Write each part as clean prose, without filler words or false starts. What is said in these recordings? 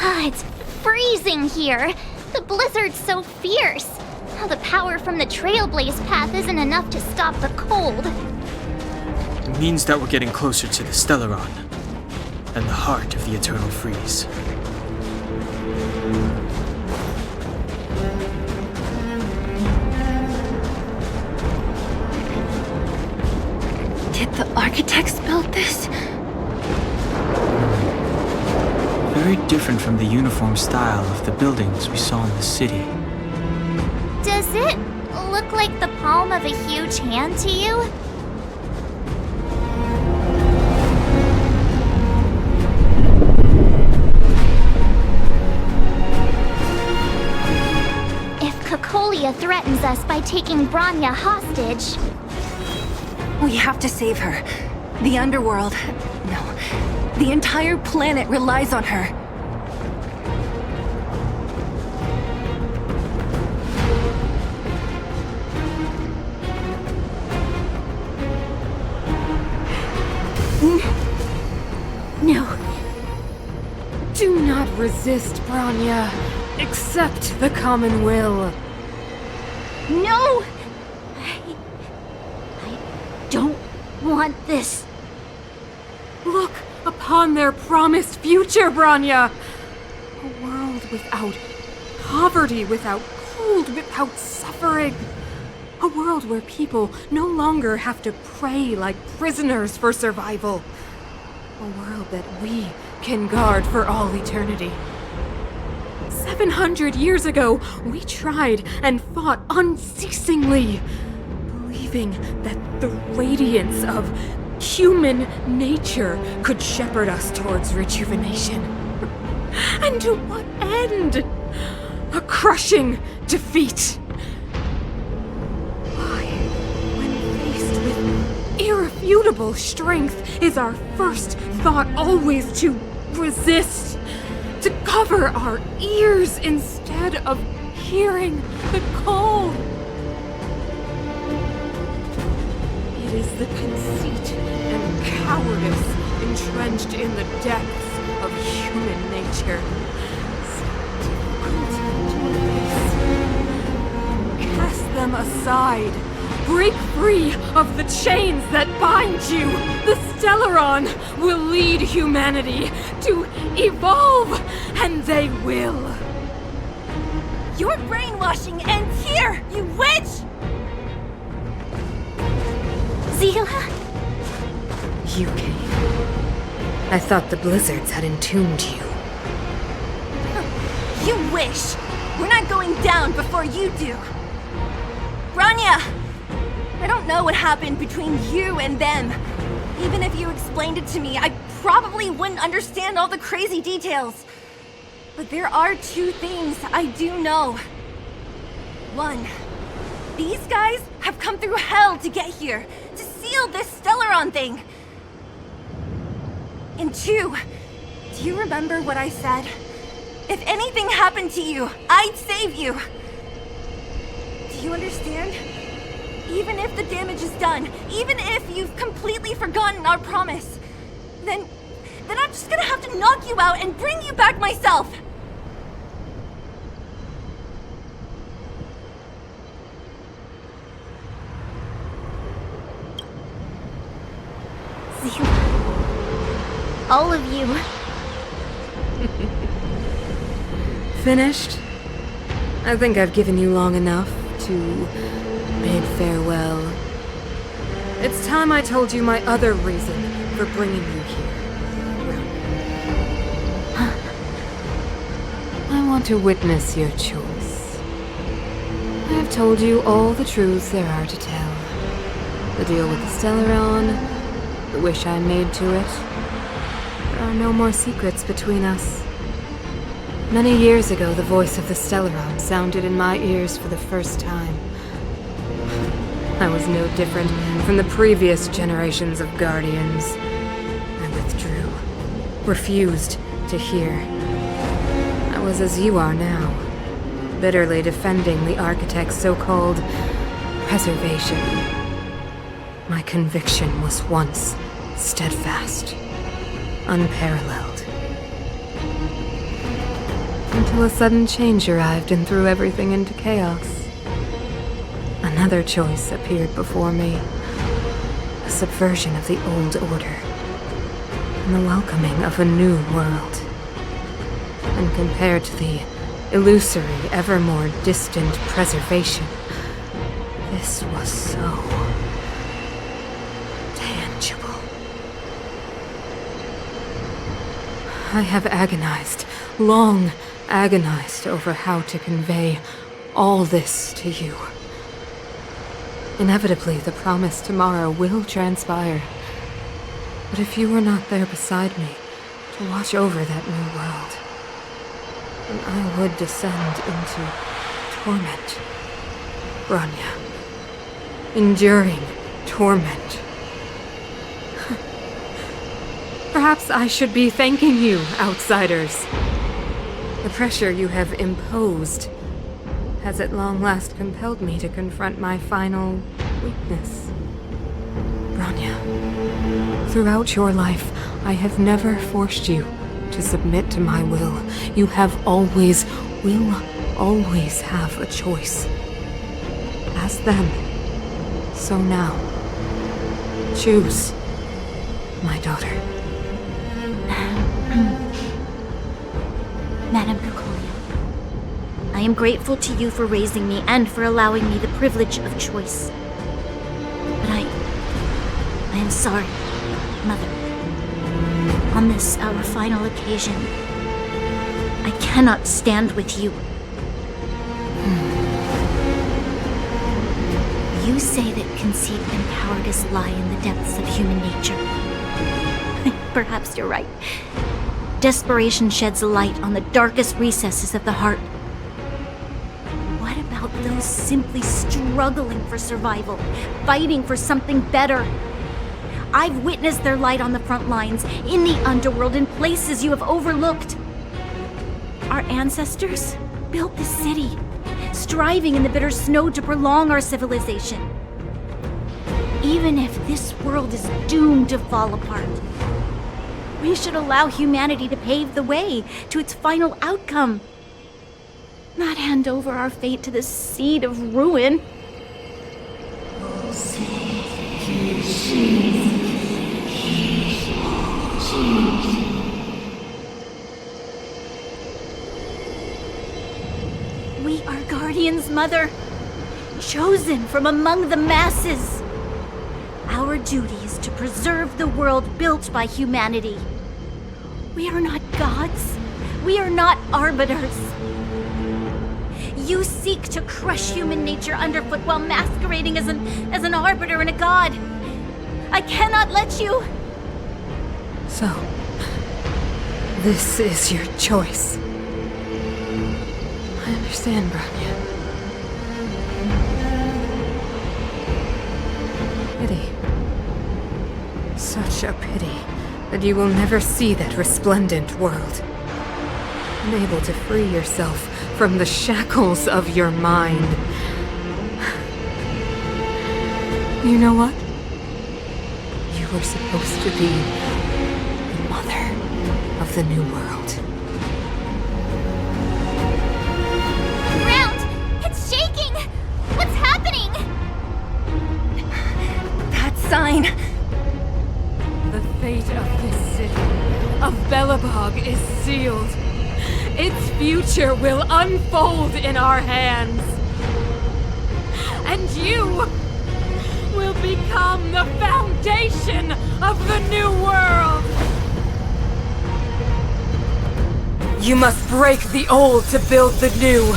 It's freezing here. The blizzard's so fierce. The power from the Trailblaze path isn't enough to stop the cold. It means that we're getting closer to the Stellaron, and the heart of the Eternal Freeze. Did the architects build this? Very different from the uniform style of the buildings we saw in the city. Does it look like the palm of a huge hand to you? If Cocolia threatens us by taking Bronya hostage... We have to save her. The underworld... No. The entire planet relies on her. No. Do not resist, Bronya. Accept the common will. No! I don't want this. Look upon their promised future, Bronya! A world without poverty, without cold, without suffering. A world where people no longer have to pray like prisoners for survival. A world that we can guard for all eternity. 700 years ago, we tried and fought unceasingly, believing that the radiance of human nature could shepherd us towards rejuvenation. And to what end? A crushing defeat. Why, when faced with irrefutable strength, is our first thought always to resist? To cover our ears instead of hearing the call? It is the conceit and cowardice entrenched in the depths of human nature. So difficult to face. Cast them aside. Break free of the chains that bind you. The Stellaron will lead humanity to evolve, and they will. Your brainwashing ends here, you witch! Zila? You came. I thought the blizzards had entombed you. You wish! We're not going down before you do. Bronya! I don't know what happened between you and them. Even if you explained it to me, I probably wouldn't understand all the crazy details. But there are two things I do know. One, these guys have come through hell to get here, to seal this Stellaron thing. And two, do you remember what I said? If anything happened to you, I'd save you. Do you understand? Even if the damage is done, even if you've completely forgotten our promise, then I'm just gonna have to knock you out and bring you back myself. All of you. Finished? I think I've given you long enough to bid farewell. It's time I told you my other reason for bringing you here. I want to witness your choice. I have told you all the truths there are to tell. The deal with the Stellaron, the wish I made to it. There are no more secrets between us. Many years ago, the voice of the Stellaron sounded in my ears for the first time. I was no different from the previous generations of Guardians. I withdrew, refused to hear. I was as you are now, bitterly defending the Architect's so-called preservation. My conviction was once steadfast, unparalleled. Until a sudden change arrived and threw everything into chaos. Another choice appeared before me. A subversion of the old order. And the welcoming of a new world. And compared to the illusory, ever more distant preservation, this was so tangible. I have agonized, long agonized over how to convey all this to you. Inevitably, the promised tomorrow will transpire. But if you were not there beside me to watch over that new world, then I would descend into torment. Bronya. Enduring torment. Perhaps I should be thanking you, outsiders. The pressure you have imposed has at long last compelled me to confront my final weakness. Bronya, throughout your life, I have never forced you to submit to my will. You have always, will always have a choice. As then, so now. Choose, my daughter. Madame Cocolia, I am grateful to you for raising me and for allowing me the privilege of choice. But I am sorry, Mother. On this, our final occasion, I cannot stand with you. You say that conceit and cowardice lie in the depths of human nature. Perhaps you're right. Desperation sheds a light on the darkest recesses of the heart. What about those simply struggling for survival, fighting for something better? I've witnessed their light on the front lines, in the underworld, in places you have overlooked. Our ancestors built this city, striving in the bitter snow to prolong our civilization. Even if this world is doomed to fall apart, we should allow humanity to pave the way to its final outcome. Not hand over our fate to the seed of ruin. We are guardians, Mother, chosen from among the masses. Our duty is to preserve the world built by humanity. We are not gods. We are not arbiters. You seek to crush human nature underfoot while masquerading as an arbiter and a god. I cannot let you. So, this is your choice. I understand, Bronya. Pity. Such a pity that you will never see that resplendent world. Unable to free yourself from the shackles of your mind. You know what? You were supposed to be the mother of the new world. Ground! It's shaking! What's happening? That sign. The fate of this city, of Belobog, is sealed. Its future will unfold in our hands. And you will become the foundation of the new world. You must break the old to build the new.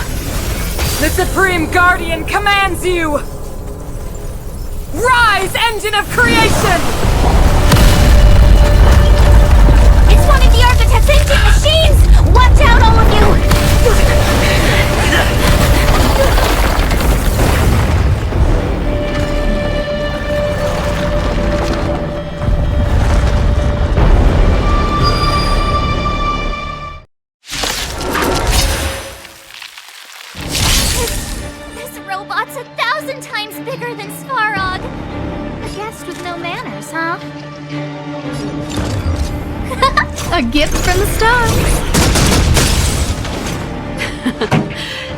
The Supreme Guardian commands you! Rise, engine of creation! It's one of the architect's ancient machines! Watch out, all of you! This robot's 1,000 times bigger than Svarog. A guest with no manners, huh? A gift from the stars.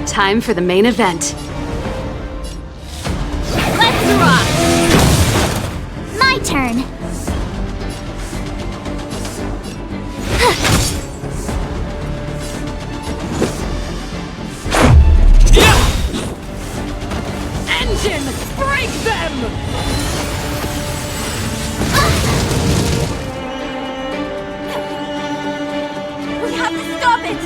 Time for the main event. Let's rock! My turn. Engine! Break them! We have to stop it!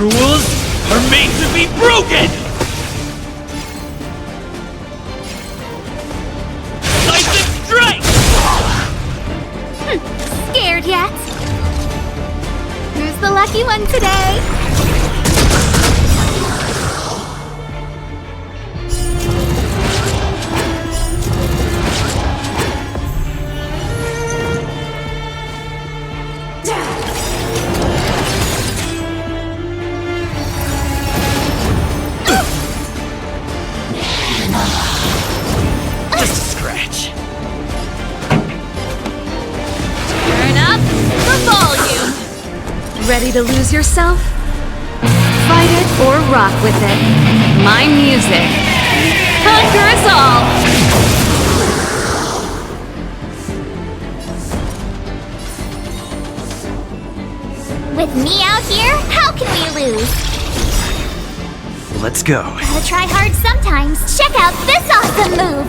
Rules are made to be broken! Decisive strike! Scared yet? Who's the lucky one today? Just a scratch. Turn up the volume. Ready to lose yourself? Fight it or rock with it. My music. Conquer us all! With me out here, how can we lose? Let's go. Gotta try hard sometimes. Check out this awesome move!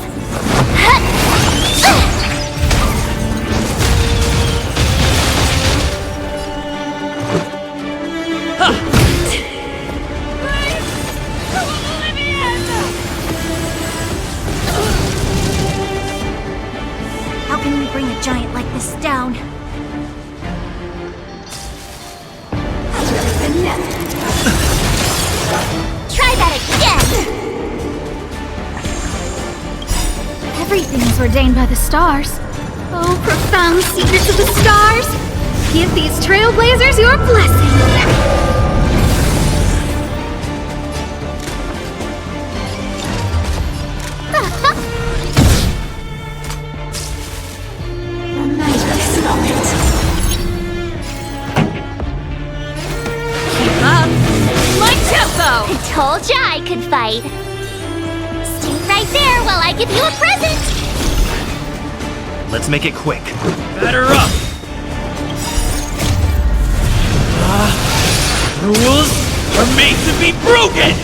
How can we bring a giant like this down? Try that again! Everything is ordained by the stars. Oh, profound secrets of the stars! Give these trailblazers your blessing! tempo! I told ya I could fight. Stay right there while I give you a present. Let's make it quick. Batter up! Rules are made to be broken!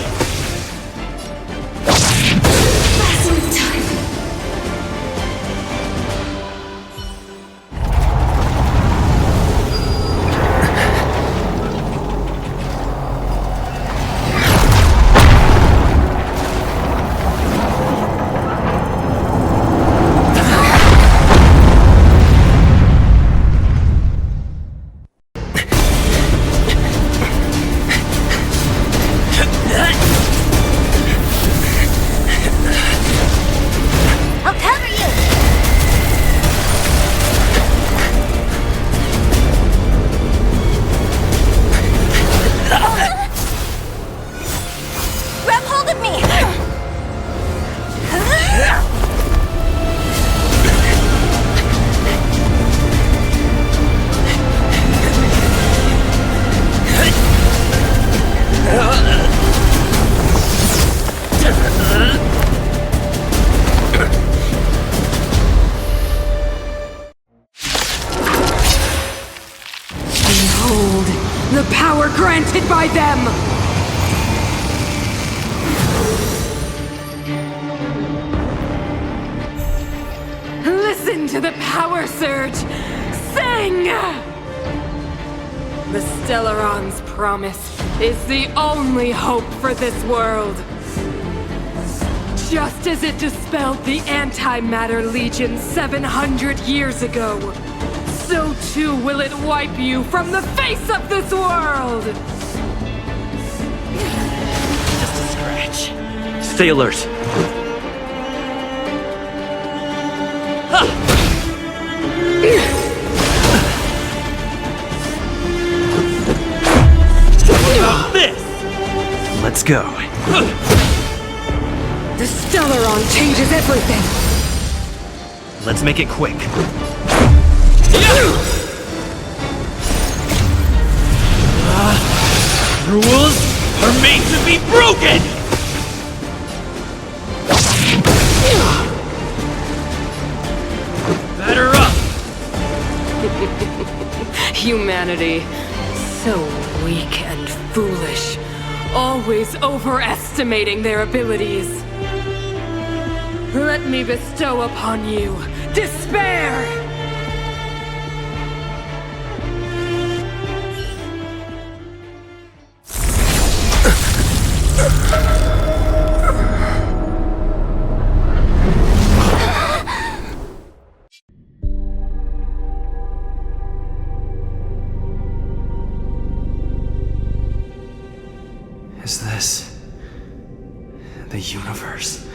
By them! Listen to the power surge! Sing! The Stellaron's promise is the only hope for this world. Just as it dispelled the Antimatter Legion 700 years ago, so too will it wipe you from the face of this world! Stay alert. go. The Stellaron changes everything! Let's make it quick. Rules are made to be broken! Batter up! Humanity. So weak and foolish. Always overestimating their abilities. Let me bestow upon you despair! Is this the universe?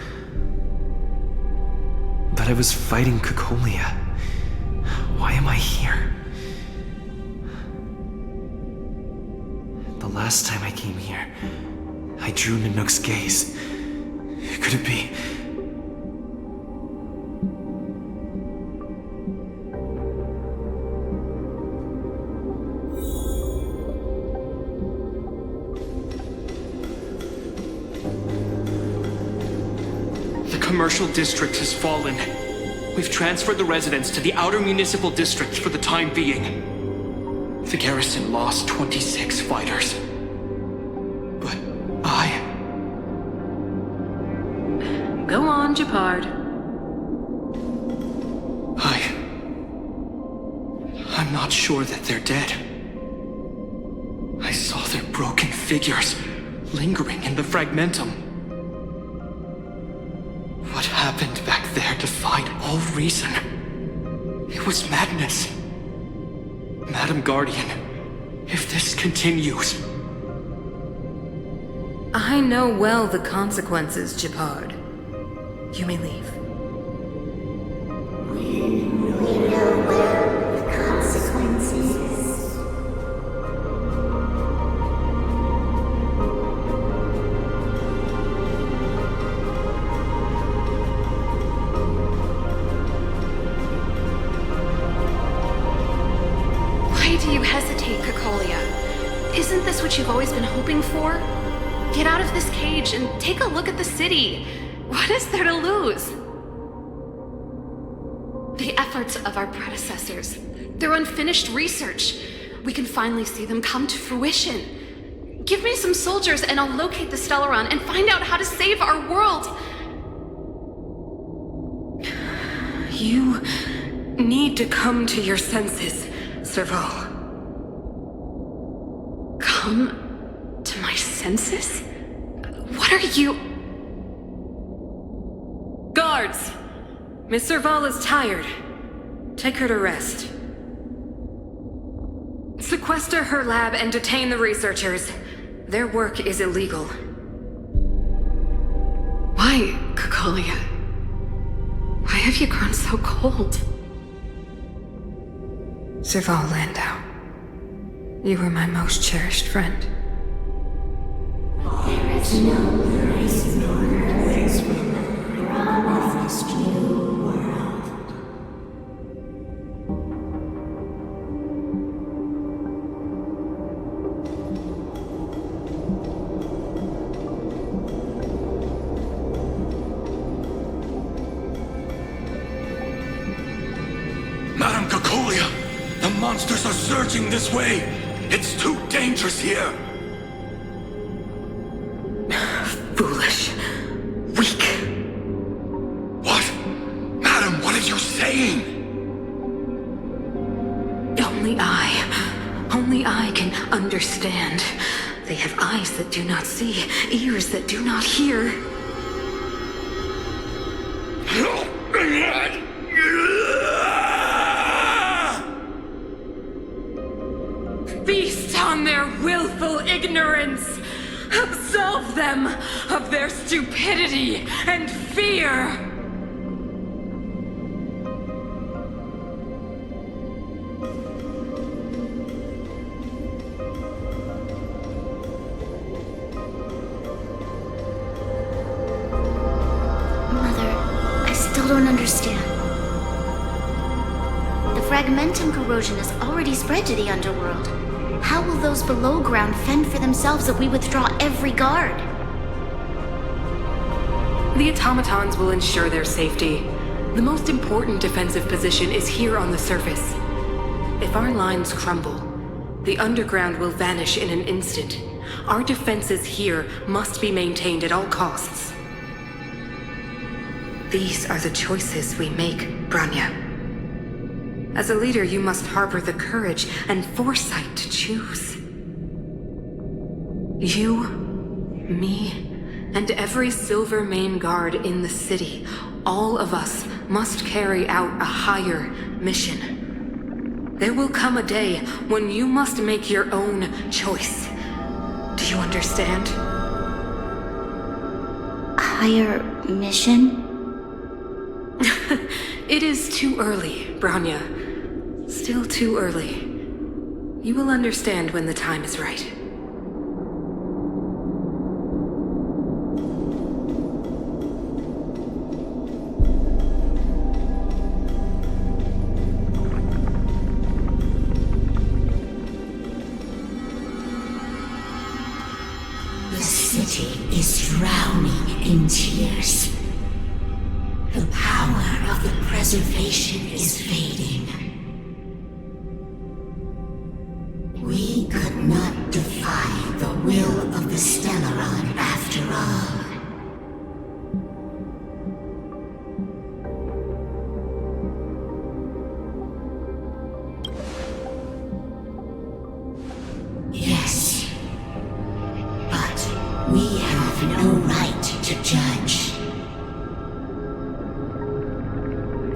But I was fighting Cocolia. Why am I here? The last time I came here, I drew Nanook's gaze. Could it be? The commercial district has fallen. We've transferred the residents to the outer municipal district for the time being. The garrison lost 26 fighters. But Go on, Japard. I'm not sure that they're dead. I saw their broken figures lingering in the fragmentum. What happened back there defied all reason. It was madness. Madam Guardian, if this continues... I know well the consequences, Japard. You may leave. Why do you hesitate, Cocolia? Isn't this what you've always been hoping for? Get out of this cage and take a look at the city. What is there to lose? The efforts of our predecessors, their unfinished research. We can finally see them come to fruition. Give me some soldiers and I'll locate the Stellaron and find out how to save our world. You need to come to your senses, Serval. Come to my senses? What are you... Guards! Miss Serval is tired. Take her to rest. Sequester her lab and detain the researchers. Their work is illegal. Why, Cocolia? Why have you grown so cold? Serval Landau. You were my most cherished friend. Madam Cocolia, the monsters are surging this way. It's too dangerous here. Foolish. Weak. What? Madam, what are you saying? Only I can understand. They have eyes that do not see, ears that do not hear. Feast on their willful ignorance! Absolve them of their stupidity and fear! fragmentum corrosion has already spread to the underworld. How will those below ground fend for themselves if we withdraw every guard? The automatons will ensure their safety. The most important defensive position is here on the surface. If our lines crumble, the underground will vanish in an instant. Our defenses here must be maintained at all costs. These are the choices we make, Branya. As a leader, you must harbor the courage and foresight to choose. You, me, and every Silver Main Guard in the city, all of us must carry out a higher mission. There will come a day when you must make your own choice. Do you understand? Higher mission? It is too early, Branya. Still too early. You will understand when the time is right. The city is drowning in tears. The power of the preservation is fading. We could not defy the will of the Stellaron after all. Yes, but we have no right to judge.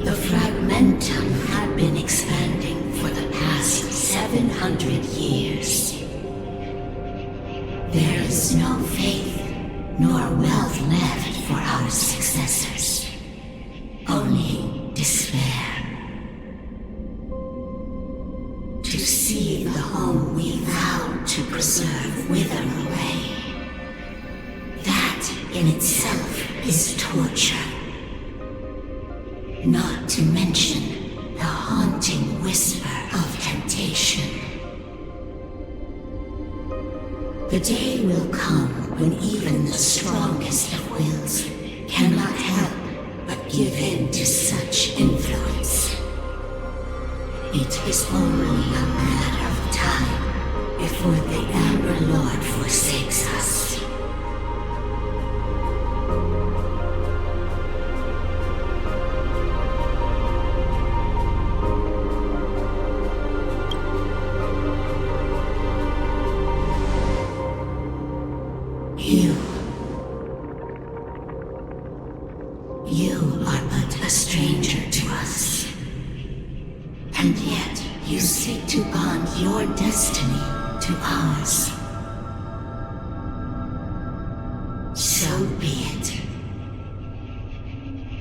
The fragmentum had been expanding for the past 700 years. There is no faith nor wealth left for our successors. Only despair. To see the home we vowed to preserve wither away. That in itself is torture. Not to mention the haunting whisper of temptation. The day will come when even the strongest of wills cannot help but give in to such influence. It is only a matter of time before the Amber Lord forsakes us. You are but a stranger to us. And yet you seek to bond your destiny to ours. So be it.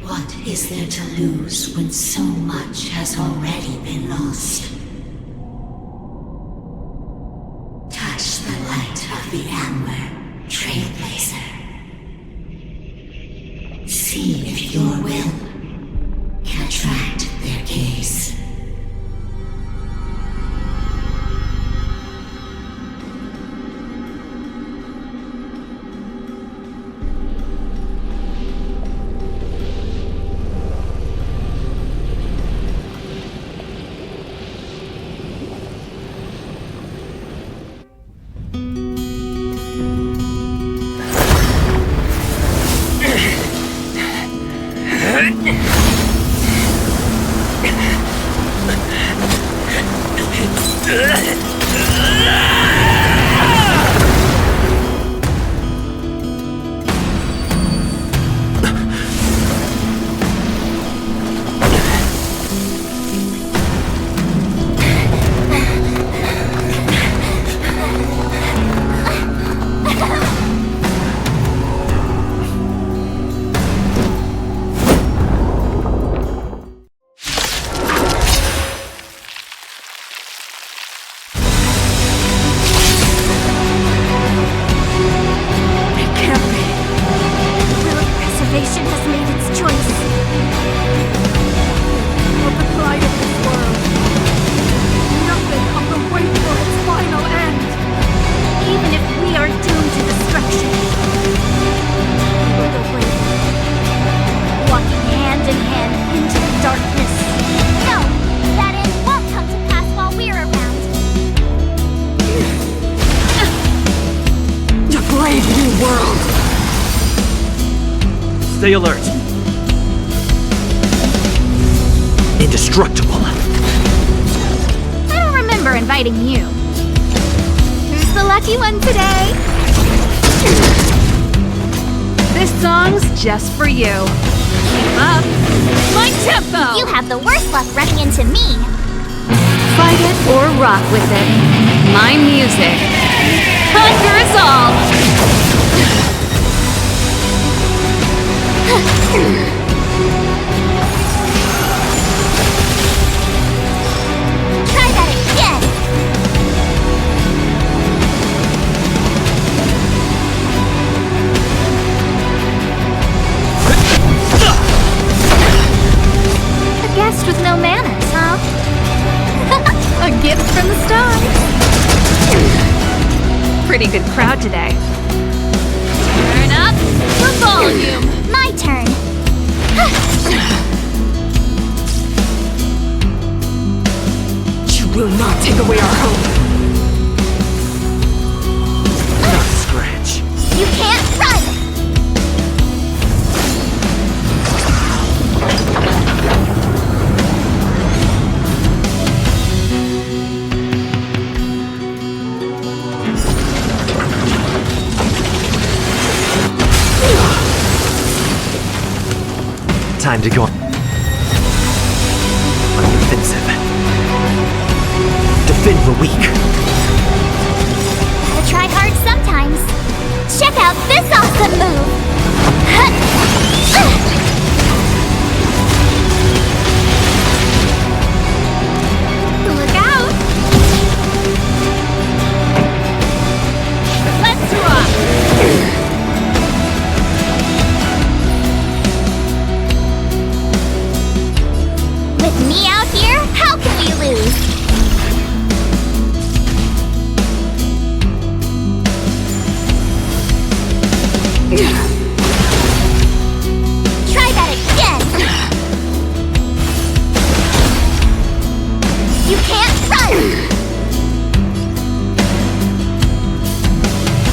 What is there to lose when so much has already been lost? Touch the light of the Amber, Trailblazer. See if your will can attract their gaze. Stay alert. Indestructible. I don't remember inviting you. Who's the lucky one today? This song's just for you. Keep up. My tempo! You have the worst luck running into me. Fight it or rock with it. My music. Conquer us all! Try that again. A guest with no manners, huh? A gift from the stars. Pretty good crowd today. Turn up the volume. My turn. You will not take away our hope. Not a scratch. You can't run. Time to go on the offensive. Defend the weak. Gotta try hard sometimes. Check out this awesome move. Look out. Let's rock! With me out here, how can we lose? Try that again. You can't run.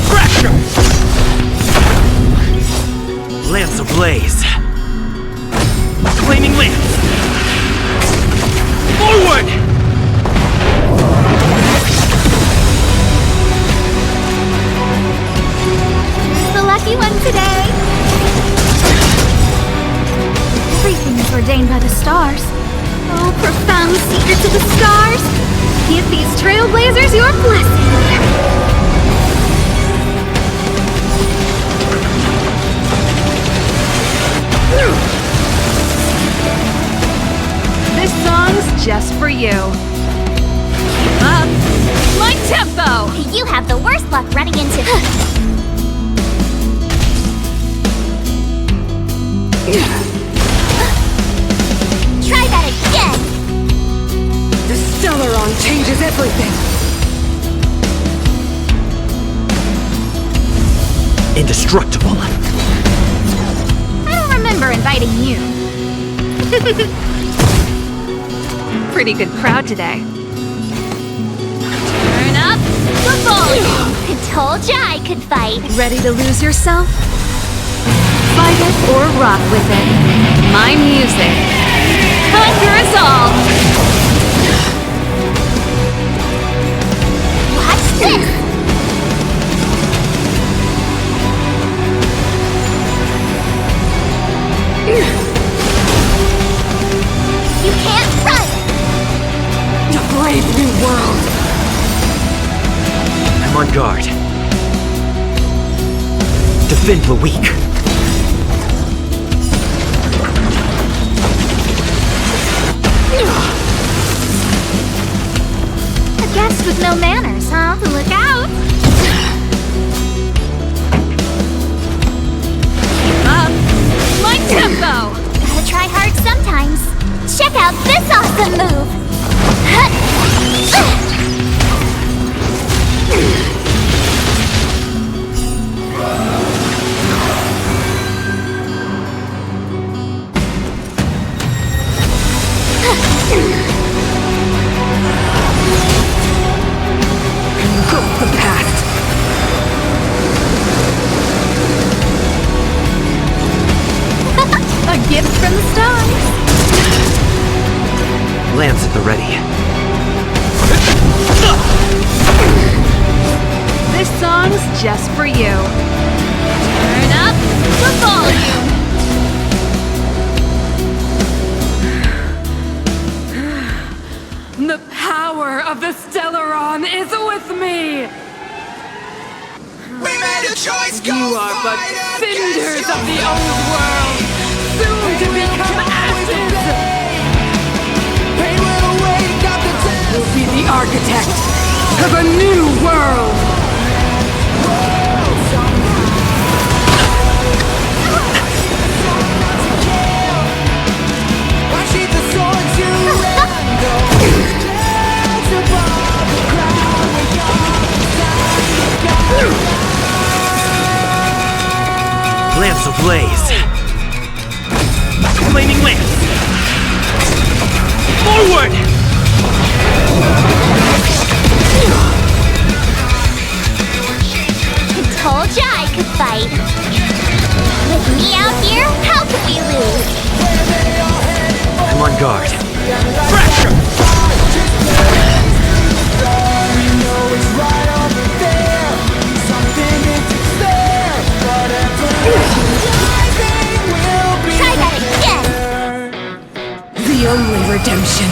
Crasher! Lance ablaze. Flaming lance. Forward! Who's the lucky one today? Everything is ordained by the stars. Oh, profound secrets of the stars. Give these trailblazers your blessing. This song's just for you. Keep up. My tempo! You have the worst luck running into... Try that again. The Stellaron changes everything. Indestructible. I don't remember inviting you. Pretty good crowd today. Turn up the volume. I told ya I could fight. Ready to lose yourself? Fight it or rock with it. My music. Conquer us all! Watch this. You can't run. A brave new world. I'm on guard. Defend the weak. A guest with no manners, huh? Look out. Keep up. My tempo! Gotta try hard sometimes. Check out this awesome move. Engulf the past. lance at the ready. This song's just for you. Turn up the volume. The power of the Stellaron is with me! We made a choice, go You are but fight cinders against of the your old world, soon to become ashes! I will be the architect of a new world! Lance ablaze! Flaming lance! Forward! Told ya I could fight. With me out here, how could we lose? I'm on guard. Pressure! Try that again. The only redemption.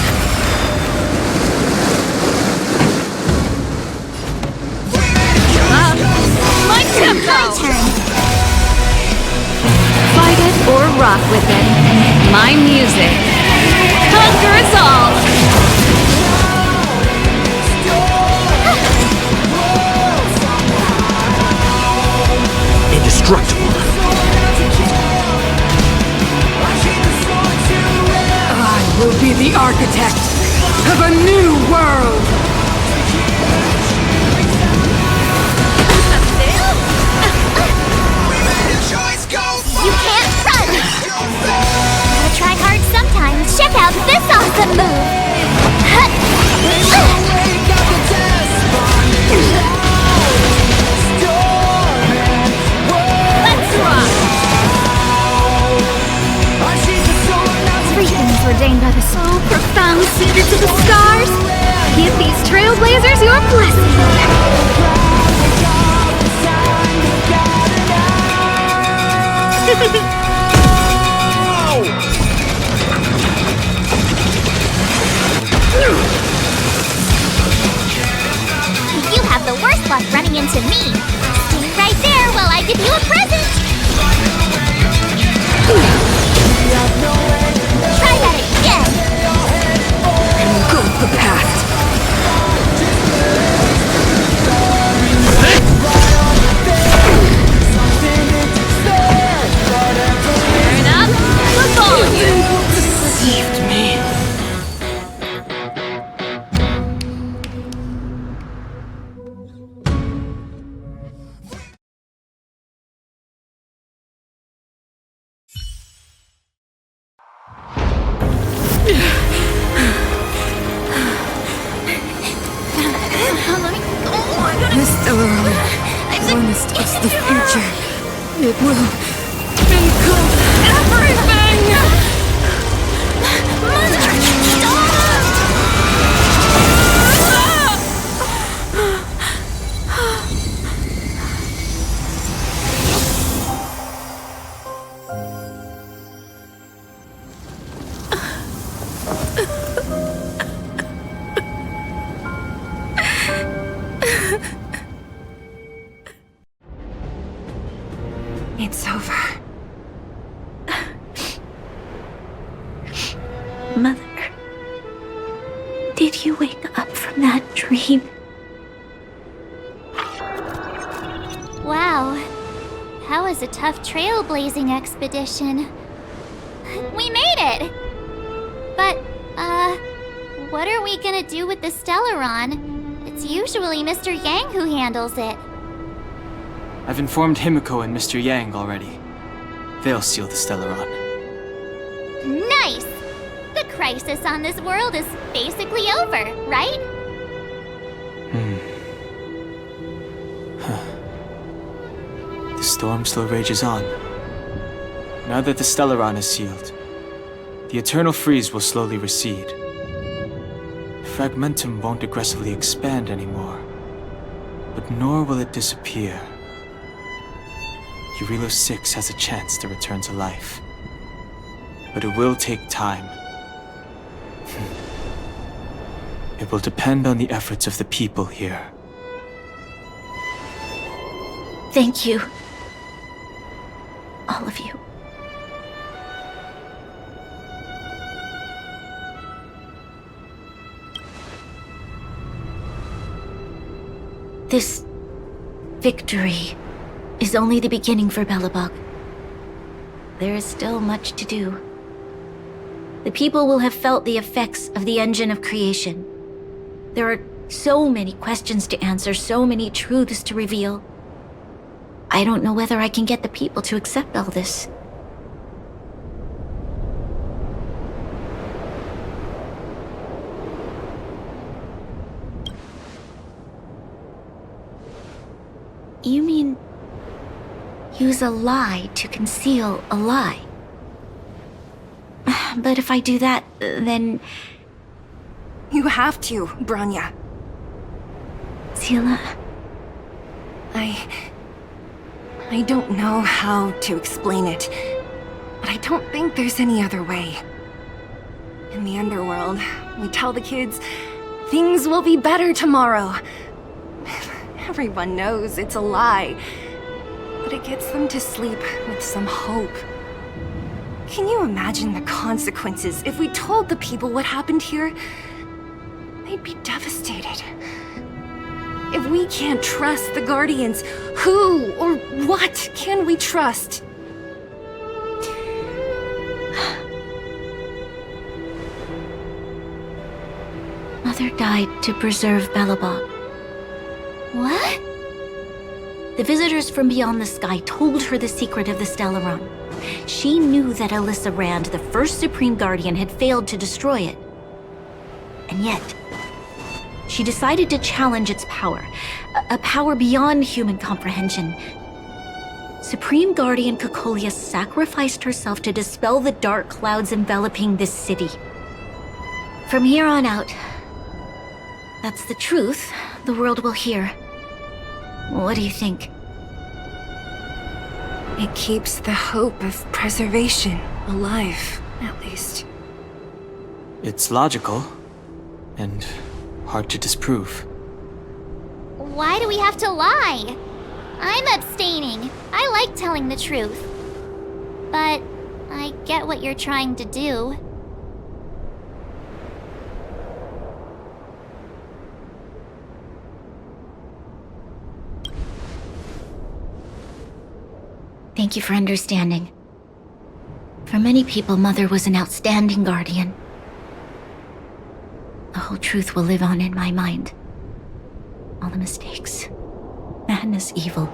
My turn. Fight it or rock with it. My music conquers all. Indestructible. I will be the architect of a new world! You can't run. Gotta try hard sometimes. Check out this awesome move. Let's rock. Everything's ordained by the soul, profound secrets of the stars. Give these trailblazers your blessing. You have the worst luck running into me. Stay right there while I give you a present. Try that again. Engulf the past. Turn up the volume. Deceived me. The Stellaron harnessed us the future. It will engulf everything! Mother, stop! It's over. Mother, did you wake up from that dream? Wow. That was a tough trailblazing expedition. We made it! But, what are we gonna do with the Stellaron? It's usually Mr. Yang who handles it. I've informed Himiko and Mr. Yang already. They'll seal the Stellaron. Nice! The crisis on this world is basically over, right? The storm still rages on. Now that the Stellaron is sealed, the eternal freeze will slowly recede. fragmentum won't aggressively expand anymore, but nor will it disappear. Jarilo-VI has a chance to return to life, but it will take time. It will depend on the efforts of the people here. Thank you. All of you. This victory is only the beginning for Belobog. There is still much to do. The people will have felt the effects of the engine of creation. There are so many questions to answer, so many truths to reveal. I don't know whether I can get the people to accept all this. You mean use a lie to conceal a lie? But if I do that, then... You have to, Bronya. Seele... I don't know how to explain it, but I don't think there's any other way. In the underworld, we tell the kids, things will be better tomorrow. Everyone knows it's a lie, but it gets them to sleep with some hope. Can you imagine the consequences if we told the people what happened here? They'd be devastated. If we can't trust the Guardians, who or what can we trust? Mother died to preserve Belobog. What? The visitors from beyond the sky told her the secret of the Stellaron. She knew that Alyssa Rand, the first Supreme Guardian, had failed to destroy it. And yet, she decided to challenge its power, a power beyond human comprehension. Supreme Guardian Cocolia sacrificed herself to dispel the dark clouds enveloping this city. From here on out, that's the truth the world will hear. What do you think? It keeps the hope of preservation alive, at least. It's logical, and hard to disprove. Why do we have to lie? I'm abstaining. I like telling the truth. But I get what you're trying to do. Thank you for understanding. For many people, Mother was an outstanding guardian. The whole truth will live on in my mind. All the mistakes, madness, evil,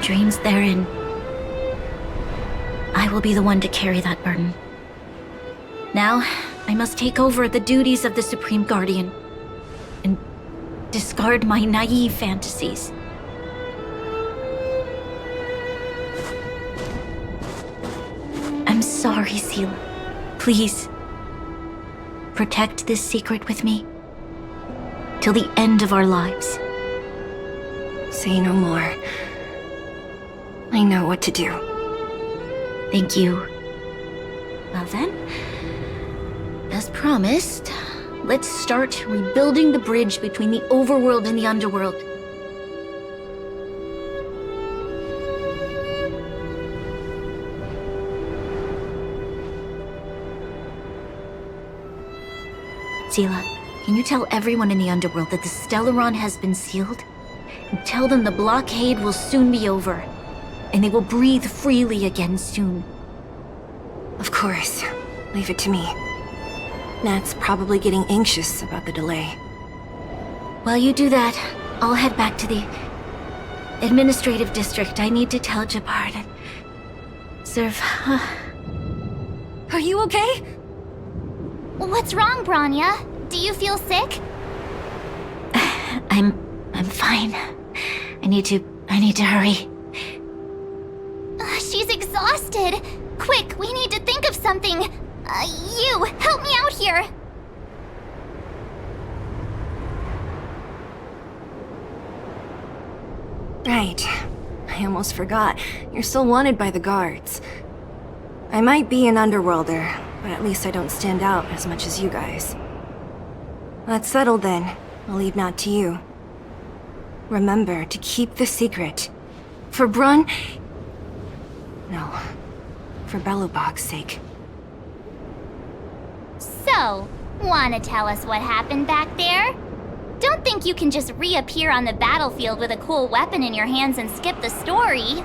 dreams therein. I will be the one to carry that burden. Now, I must take over the duties of the Supreme Guardian and discard my naive fantasies. I'm sorry, Seele. Please, protect this secret with me till the end of our lives. Say no more. I know what to do. Thank you. Well then, as promised, let's start rebuilding the bridge between the overworld and the underworld. Seele, can you tell everyone in the underworld that the Stellaron has been sealed? And tell them the blockade will soon be over, and they will breathe freely again soon. Of course. Leave it to me. Nat's probably getting anxious about the delay. While you do that, I'll head back to the administrative district. I need to tell Jabard and serve. Are you okay? What's wrong, Bronya? Do you feel sick? I'm fine. I need to hurry. She's exhausted. Quick, we need to think of something. You, help me out here. Right. I almost forgot. You're still wanted by the guards. I might be an underworlder, but at least I don't stand out as much as you guys. That's settled then. I'll leave Nat to you. Remember to keep the secret. For Brun... No. For Belobog's sake. So, wanna tell us what happened back there? Don't think you can just reappear on the battlefield with a cool weapon in your hands and skip the story.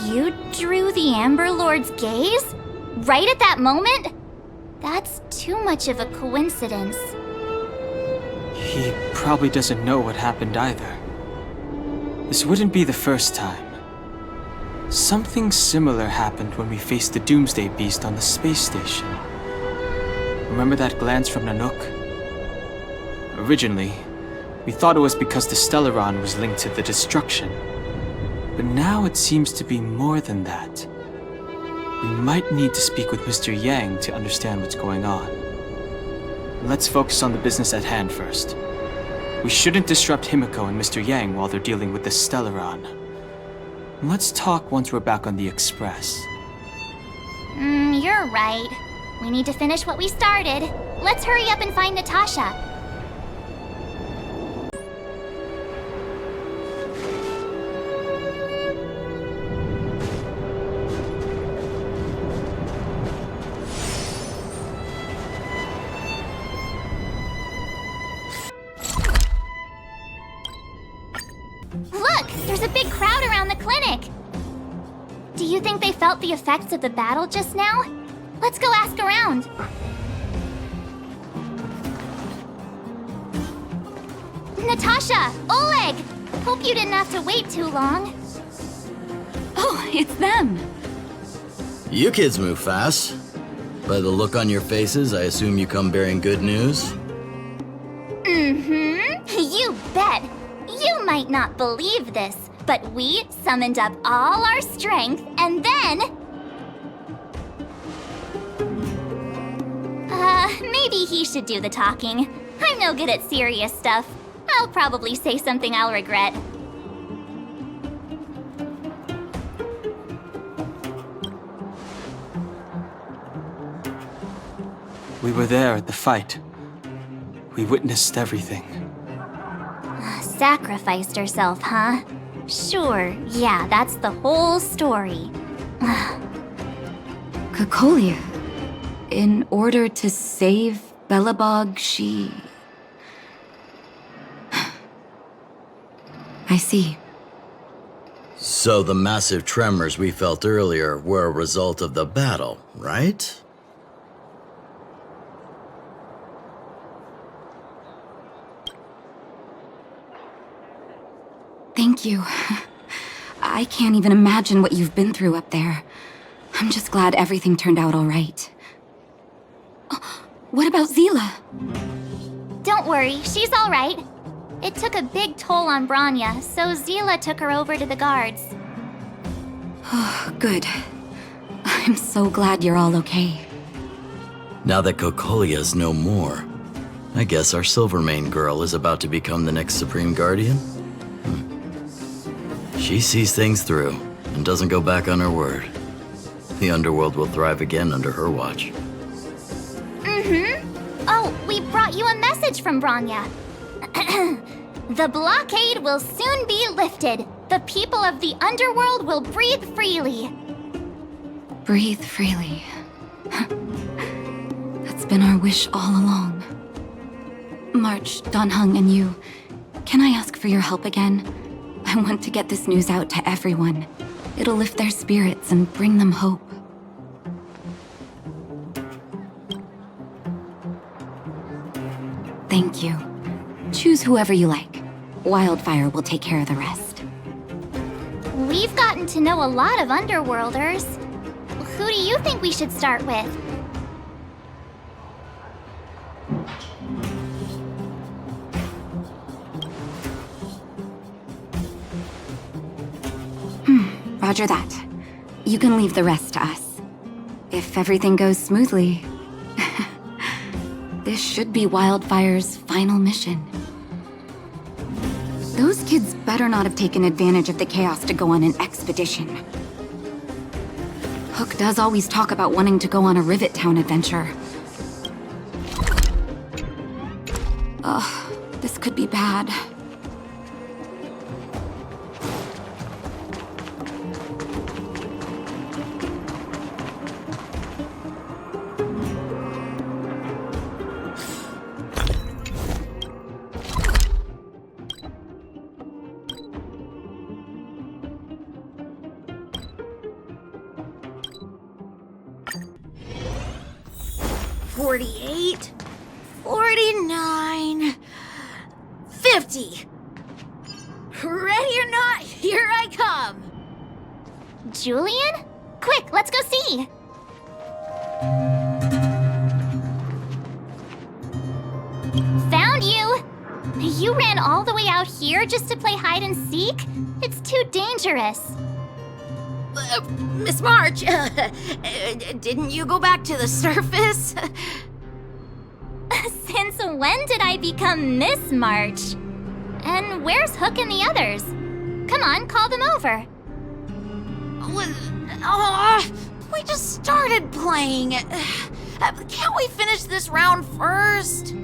You drew the Amber Lord's gaze? Right at that moment? That's too much of a coincidence. He probably doesn't know what happened either. This wouldn't be the first time. Something similar happened when we faced the Doomsday Beast on the space station. Remember that glance from Nanook? Originally, we thought it was because the Stellaron was linked to the destruction. But now it seems to be more than that. We might need to speak with Mr. Yang to understand what's going on. Let's focus on the business at hand first. We shouldn't disrupt Himiko and Mr. Yang while they're dealing with the Stellaron. Let's talk once we're back on the Express. You're right. We need to finish what we started. Let's hurry up and find Natasha. Look! There's a big crowd around the clinic! Do you think they felt the effects of the battle just now? Let's go ask around. Natasha! Oleg! Hope you didn't have to wait too long. Oh, it's them. You kids move fast. By the look on your faces, I assume you come bearing good news? You bet! You might not believe this, but we summoned up all our strength and then... maybe he should do the talking. I'm no good at serious stuff. I'll probably say something I'll regret. We were there at the fight. We witnessed everything. Sacrificed herself, huh? Sure, yeah, that's the whole story. Cocolia. In order to save Belobog, she... I see. So the massive tremors we felt earlier were a result of the battle, right? Thank you. I can't even imagine what you've been through up there. I'm just glad everything turned out all right. What about Zila? Don't worry, she's all right. It took a big toll on Branya, so Zila took her over to the guards. Oh, good. I'm so glad you're all okay. Now that Cocolia's no more, I guess our Silvermane girl is about to become the next Supreme Guardian? She sees things through and doesn't go back on her word. The underworld will thrive again under her watch. Oh, we brought you a message from Branya. The blockade will soon be lifted. The people of the underworld will breathe freely. Breathe freely. That's been our wish all along. March, Donhung, and you, can I ask for your help again? I want to get this news out to everyone. It'll lift their spirits and bring them hope. Thank you. Choose whoever you like. Wildfire will take care of the rest. We've gotten to know a lot of underworlders. Who do you think we should start with? Roger that. You can leave the rest to us. If everything goes smoothly. This should be Wildfire's final mission. Those kids better not have taken advantage of the chaos to go on an expedition. Hook does always talk about wanting to go on a Rivet Town adventure. Ugh, this could be bad. $48, $49, $50. Ready or not, here I come. Julian? Quick, let's go see! Found you! You ran all the way out here just to play hide and seek? It's too dangerous. Miss March, didn't you go back to the surface? Since when did I become Miss March? And where's Hook and the others? Come on, call them over. We just started playing. Can't we finish this round first?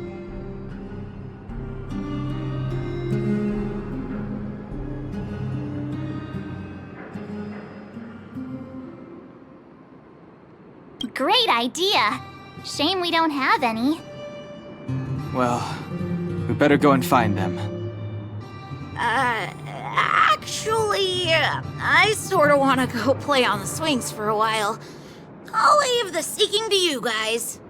Great idea. Shame we don't have any. Well, we better go and find them. Actually, I sorta wanna go play on the swings for a while. I'll leave the seeking to you guys.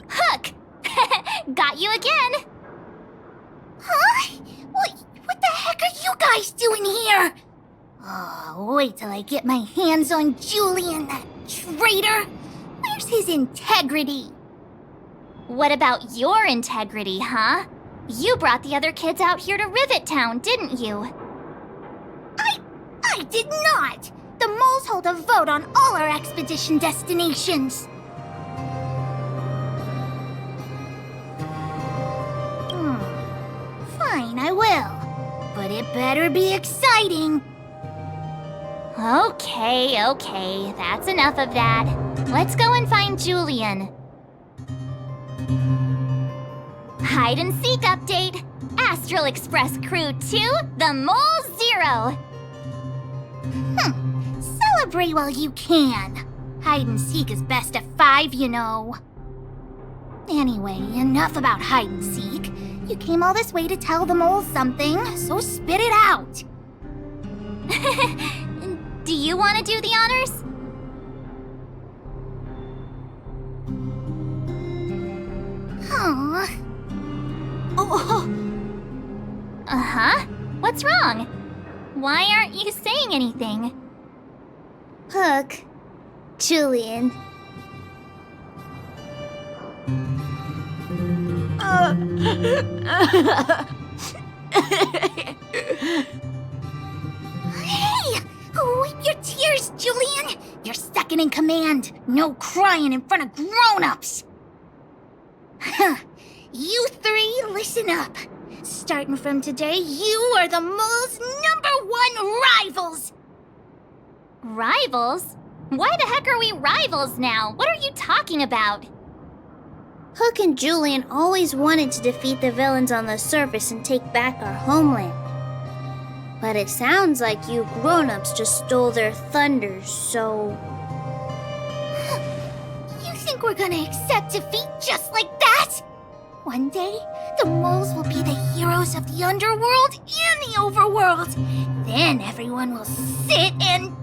Hook! Got you again! Huh? What the heck are you guys doing here? Oh, wait till I get my hands on Julian, that traitor! Where's his integrity? What about your integrity, huh? You brought the other kids out here to Rivet Town, didn't you? I did not! The moles hold a vote on all our expedition destinations. Fine, I will. But it better be exciting. Okay, that's enough of that. Let's go and find Julian. Hide and seek update. Astral Express Crew 2, the Mole 0. Celebrate while you can. Hide and seek is best of 5, you know. Anyway, enough about hide and seek. You came all this way to tell the moles something, so spit it out. Do you want to do the honors? Aww. Uh-huh. What's wrong? Why aren't you saying anything? Hook. Julian. Hey! Wipe your tears, Julian! You're second in command. No crying in front of grown-ups. You three, listen up. Starting from today, you are the mole's #1 rivals! Rivals? Why the heck are we rivals now? What are you talking about? Hook and Julian always wanted to defeat the villains on the surface and take back our homeland. But it sounds like you grown-ups just stole their thunder, so... You think we're gonna accept defeat just like that? One day, the moles will be the heroes of the underworld and the overworld. Then everyone will sit and...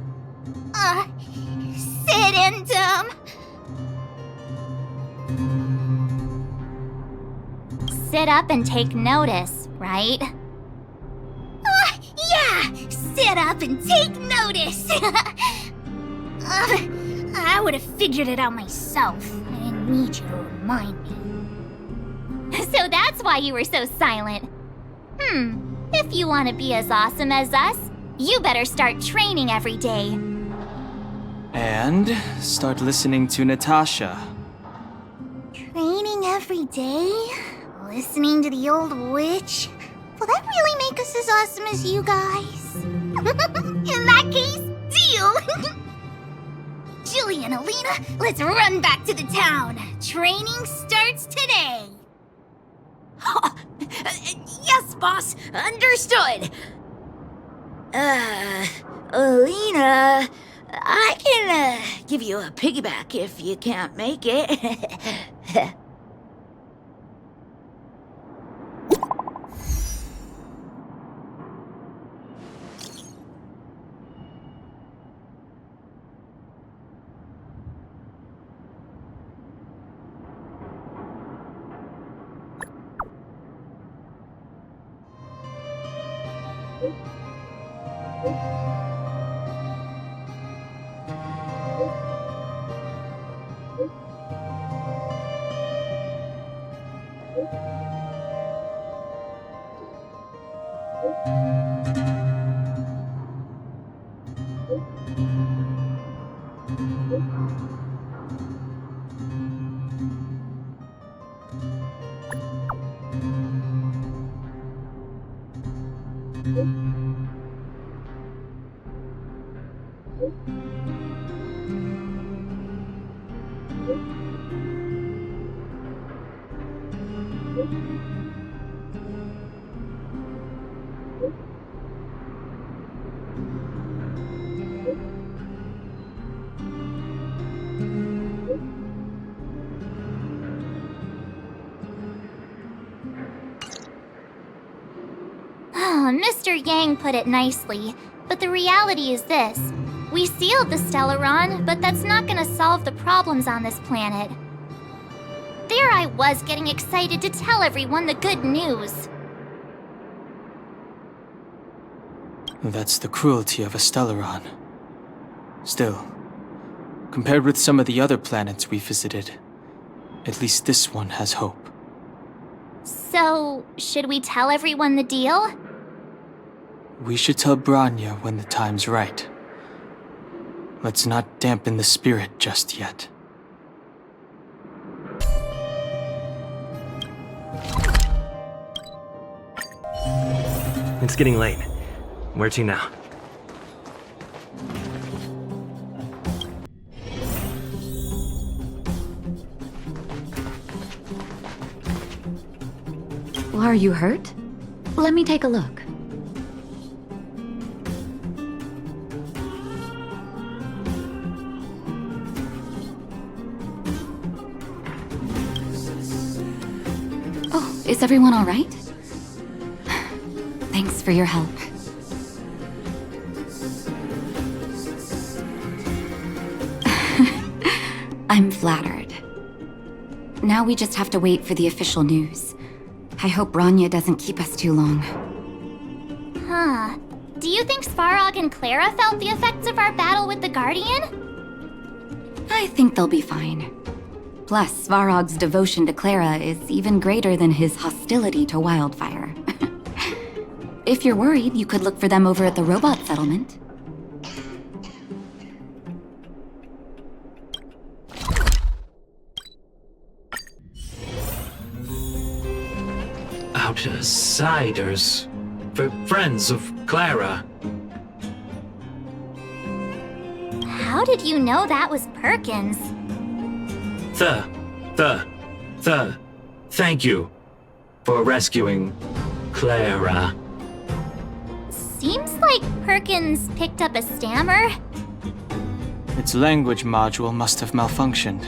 Sit up and take notice, right? Yeah! Sit up and take notice! I would have figured it out myself. I didn't need you to remind me. So that's why you were so silent. If you want to be as awesome as us, you better start training every day. And start listening to Natasha. Training every day? Listening to the old witch? Will that really make us as awesome as you guys? In that case, deal! Jilly and Alina, let's run back to the town. Training starts today. Yes, boss. Understood. Alina, I can give you a piggyback if you can't make it. Mr. Yang put it nicely, but the reality is this. We sealed the Stellaron, but that's not gonna solve the problems on this planet. There I was getting excited to tell everyone the good news. That's the cruelty of a Stellaron. Still, compared with some of the other planets we visited, at least this one has hope. So, should we tell everyone the deal? We should tell Branya when the time's right. Let's not dampen the spirit just yet. It's getting late. Where to now? Are you hurt? Let me take a look. Oh, is everyone all right? Thanks for your help. I'm flattered. Now we just have to wait for the official news. I hope Branya doesn't keep us too long. Huh. Do you think Svarog and Clara felt the effects of our battle with the Guardian? I think they'll be fine. Plus, Svarog's devotion to Clara is even greater than his hostility to Wildfire. If you're worried, you could look for them over at the robot settlement. Outsiders. Friends of Clara. How did you know that was Perkins? Thank you for rescuing Clara. Seems like Perkins picked up a stammer. Its language module must have malfunctioned.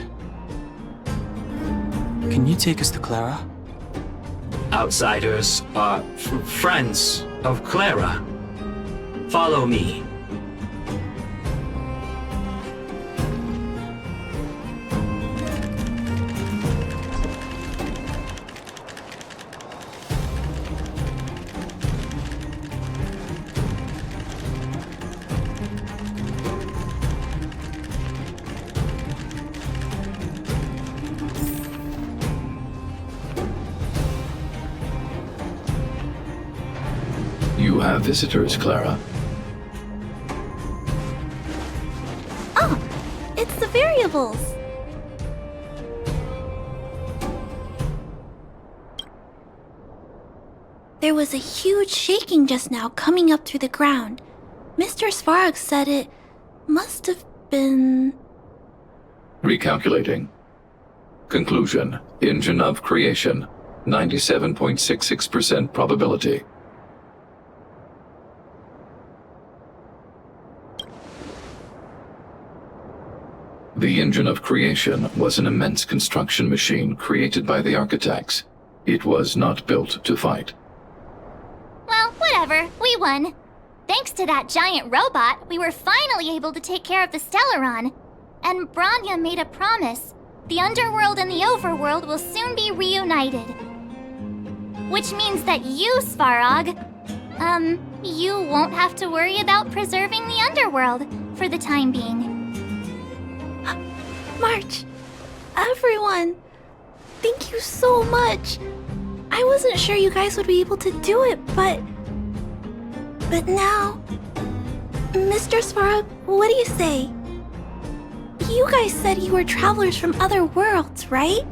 Can you take us to Clara? Outsiders are friends of Clara. Follow me. have visitors, Clara. Oh, it's the variables. There was a huge shaking just now coming up through the ground. Mr. Svarog said it must have been... Recalculating. Conclusion. Engine of creation. 97.66% probability. The engine of creation was an immense construction machine created by the architects. It was not built to fight. Well, whatever. We won. Thanks to that giant robot, we were finally able to take care of the Stellaron. And Bronya made a promise. The underworld and the overworld will soon be reunited. Which means that you, Svarog, you won't have to worry about preserving the underworld for the time being. March, everyone, thank you so much. I wasn't sure you guys would be able to do it, but now... Mr. Svarog, what do you say? You guys said you were travelers from other worlds, right?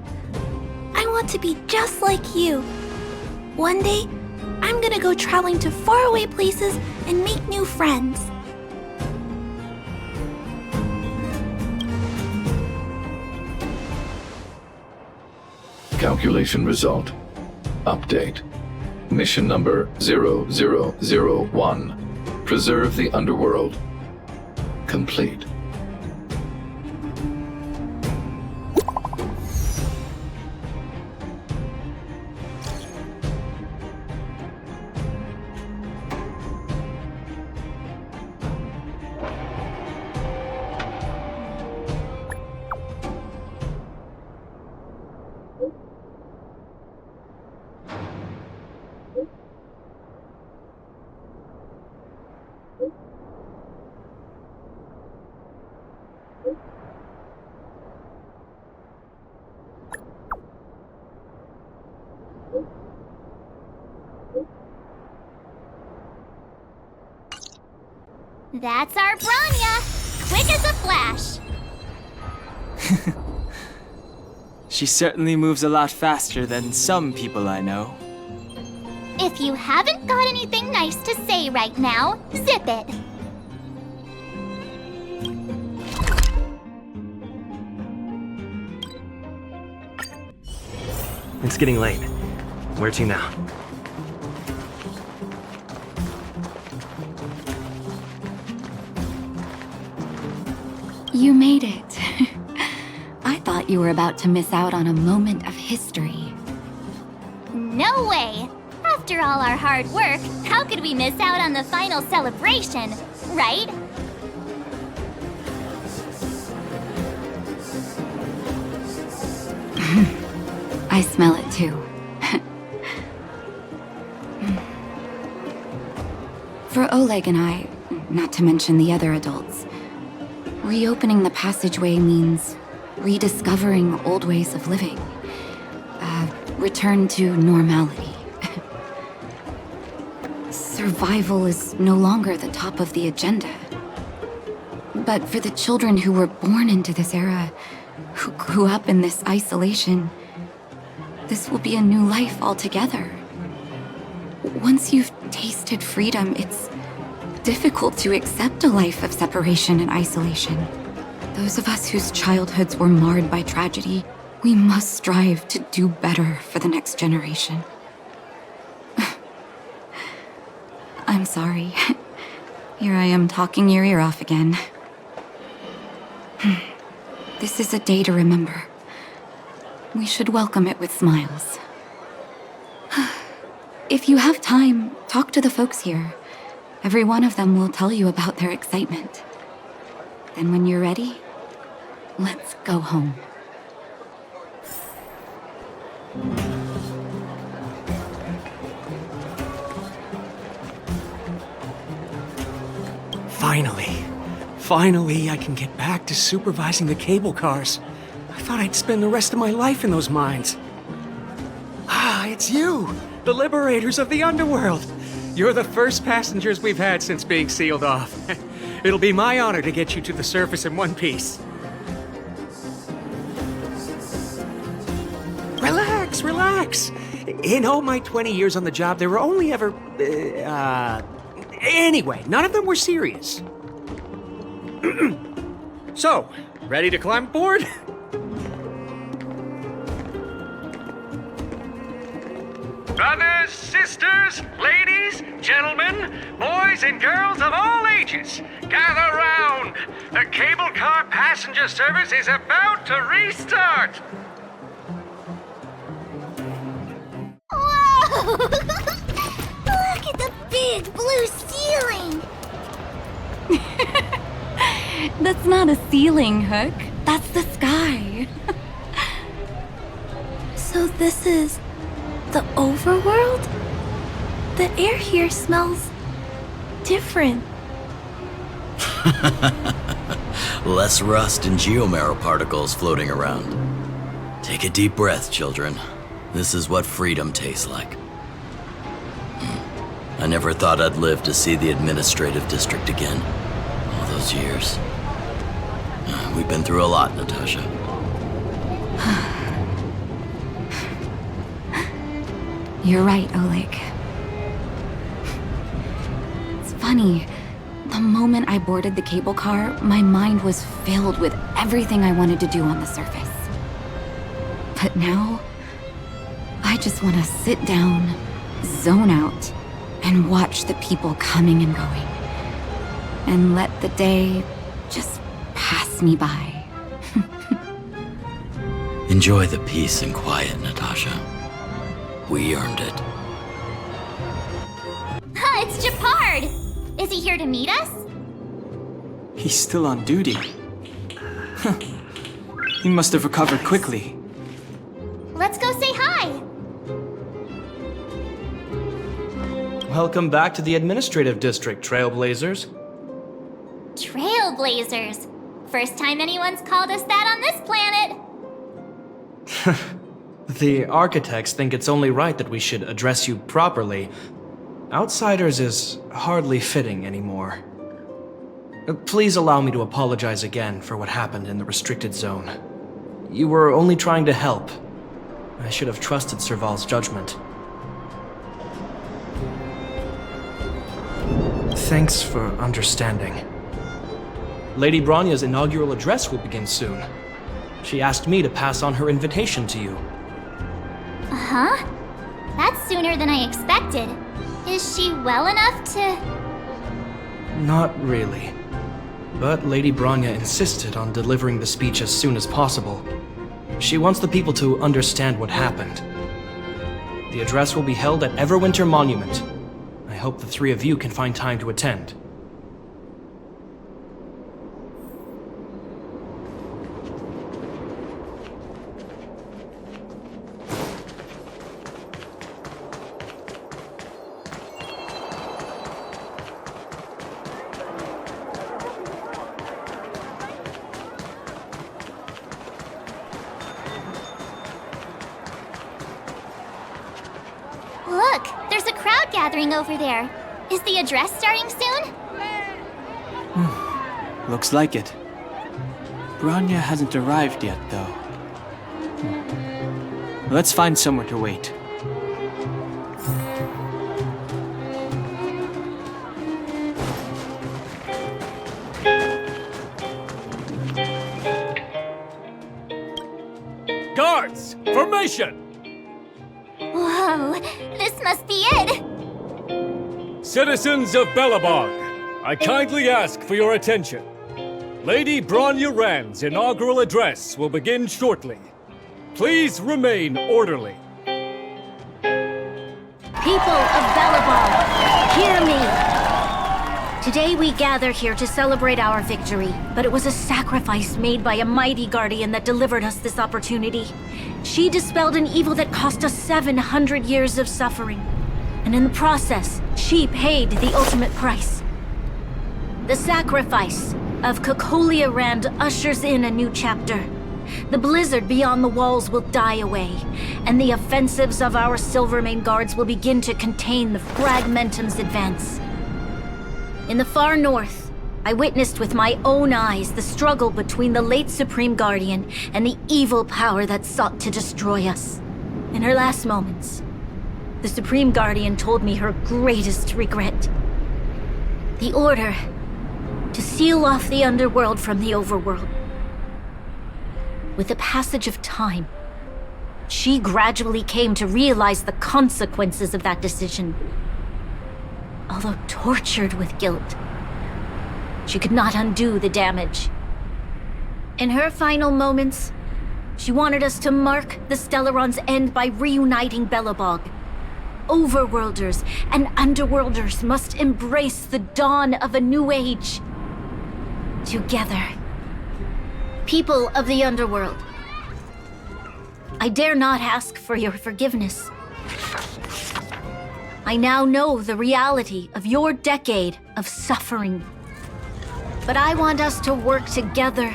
I want to be just like you. One day, I'm gonna go traveling to faraway places and make new friends. Calculation result. Update. Mission number 0001. Preserve the underworld. Complete. That's our Bronya! Quick as a flash! She certainly moves a lot faster than some people I know. If you haven't got anything nice to say right now, zip it! It's getting late. Where to now? You made it. I thought you were about to miss out on a moment of history. No way! After all our hard work, how could we miss out on the final celebration, right? I smell it too. For Oleg and I, not to mention the other adults, reopening the passageway means rediscovering old ways of living. Return to normality. Survival is no longer the top of the agenda. But for the children who were born into this era, who grew up in this isolation, this will be a new life altogether. Once you've tasted freedom, it's difficult to accept a life of separation and isolation. Those of us whose childhoods were marred by tragedy, we must strive to do better for the next generation. I'm sorry. Here I am talking your ear off again. This is a day to remember. We should welcome it with smiles. If you have time, talk to the folks here. Every one of them will tell you about their excitement. Then when you're ready, let's go home. Finally, I can get back to supervising the cable cars. I thought I'd spend the rest of my life in those mines. Ah, it's you, the liberators of the underworld. You're the first passengers we've had since being sealed off. It'll be my honor to get you to the surface in one piece. Relax, relax. In all my 20 years on the job, there were only ever... Anyway, none of them were serious. So, ready to climb aboard? Brothers, sisters, ladies, gentlemen, boys and girls of all ages, gather round. The cable car passenger service is about to restart. Whoa! Look at the big blue ceiling! That's not a ceiling, Hook. That's the sky. So this is the overworld? The air here smells different. Less rust and geomarrow particles floating around. Take a deep breath, children. This is what freedom tastes like. I never thought I'd live to see the administrative district again. All those years. We've been through a lot, Natasha. You're right, Oleg. It's funny. The moment I boarded the cable car, my mind was filled with everything I wanted to do on the surface. But now, I just want to sit down, zone out, and watch the people coming and going. And let the day just pass me by. Enjoy the peace and quiet, Natasha. We earned it. It's Japard! Is he here to meet us? He's still on duty. He must have recovered quickly. Let's go say hi! Welcome back to the administrative district, Trailblazers. Trailblazers. First time anyone's called us that on this planet. The architects think it's only right that we should address you properly. Outsiders is hardly fitting anymore. Please allow me to apologize again for what happened in the restricted zone. You were only trying to help. I should have trusted Serval's judgment. Thanks for understanding. Lady Bronya's inaugural address will begin soon. She asked me to pass on her invitation to you. Huh? That's sooner than I expected. Is she well enough to... Not really. But Lady Bronya insisted on delivering the speech as soon as possible. She wants the people to understand what happened. The address will be held at Everwinter Monument. I hope the three of you can find time to attend. Look, there's a crowd gathering over there. Is the address starting soon? Looks like it. Bronya hasn't arrived yet, though. Let's find somewhere to wait. Guards! Formation! Whoa, this must be it! Citizens of Belobog, I kindly ask for your attention. Lady Bronya Rand's inaugural address will begin shortly. Please remain orderly. People of Belobog, hear me! Today we gather here to celebrate our victory, but it was a sacrifice made by a mighty guardian that delivered us this opportunity. She dispelled an evil that cost us 700 years of suffering. And in the process, she paid the ultimate price. The sacrifice of Cocolia Rand ushers in a new chapter, the blizzard beyond the walls will die away, and the offensives of our Silvermane guards will begin to contain the Fragmentum's advance. In the far north, I witnessed with my own eyes the struggle between the late Supreme Guardian and the evil power that sought to destroy us. In her last moments, the Supreme Guardian told me her greatest regret. The order to seal off the underworld from the overworld. With the passage of time, she gradually came to realize the consequences of that decision. Although tortured with guilt, she could not undo the damage. In her final moments, she wanted us to mark the Stellaron's end by reuniting Belobog. Overworlders and Underworlders must embrace the dawn of a new age. Together. People of the Underworld, I dare not ask for your forgiveness. I now know the reality of your decade of suffering. But I want us to work together.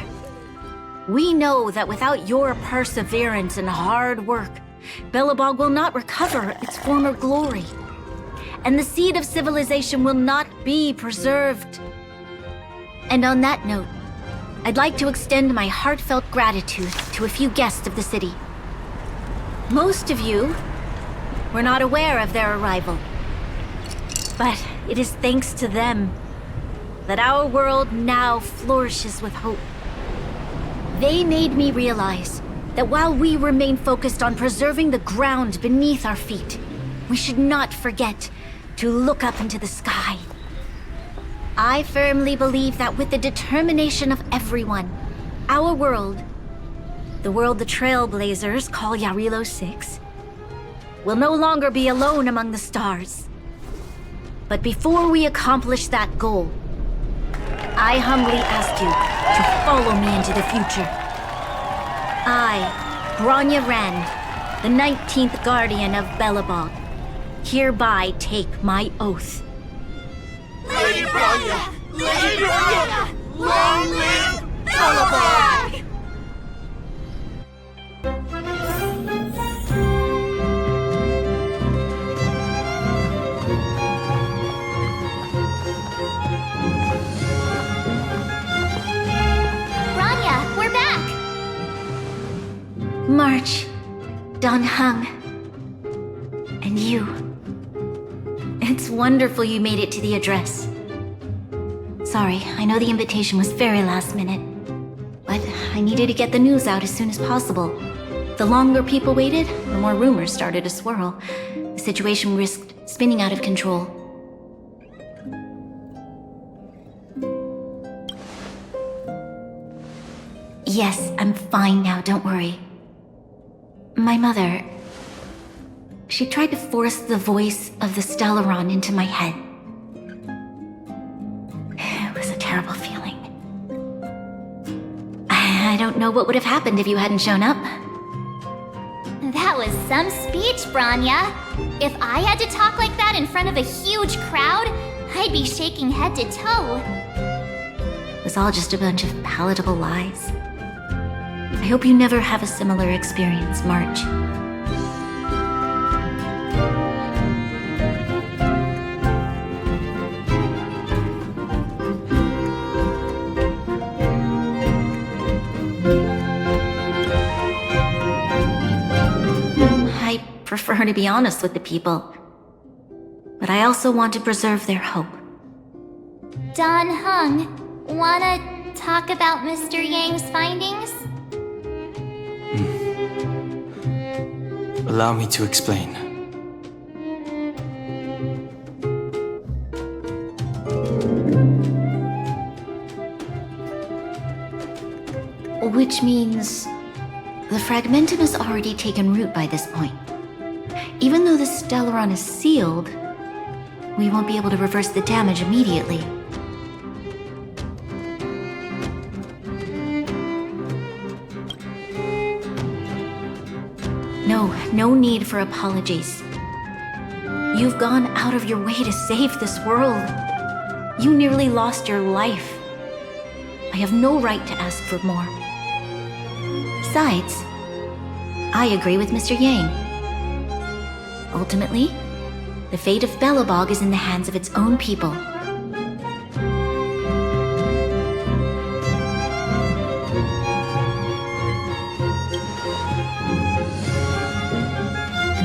We know that without your perseverance and hard work, Belobog will not recover its former glory, and the seed of civilization will not be preserved. And on that note, I'd like to extend my heartfelt gratitude to a few guests of the city. Most of you were not aware of their arrival, but it is thanks to them that our world now flourishes with hope. They made me realize that while we remain focused on preserving the ground beneath our feet, we should not forget to look up into the sky. I firmly believe that with the determination of everyone, our world, the world the Trailblazers call Jarilo-VI, will no longer be alone among the stars. But before we accomplish that goal, I humbly ask you to follow me into the future. I, Bronya Rand, the 19th Guardian of Belobog, hereby take my oath. Lady Bronya! Lady Bronya! Long live Belobog! Bronya, we're back! March, Dan Heng, and you. It's wonderful you made it to the address. Sorry, I know the invitation was very last minute, but I needed to get the news out as soon as possible. The longer people waited, the more rumors started to swirl. The situation risked spinning out of control. Yes, I'm fine now, don't worry. My mother... she tried to force the voice of the Stellaron into my head. It was a terrible feeling. I don't know what would have happened if you hadn't shown up. That was some speech, Bronya. If I had to talk like that in front of a huge crowd, I'd be shaking head to toe. It was all just a bunch of palatable lies. I hope you never have a similar experience, March. I prefer to be honest with the people, but I also want to preserve their hope. Dan Heng, wanna talk about Mr. Yang's findings? Allow me to explain. Which means the Fragmentum has already taken root by this point. Even though the Stellaron is sealed, we won't be able to reverse the damage immediately. No need for apologies. You've gone out of your way to save this world. You nearly lost your life. I have no right to ask for more. Besides, I agree with Mr. Yang. Ultimately, the fate of Belobog is in the hands of its own people. In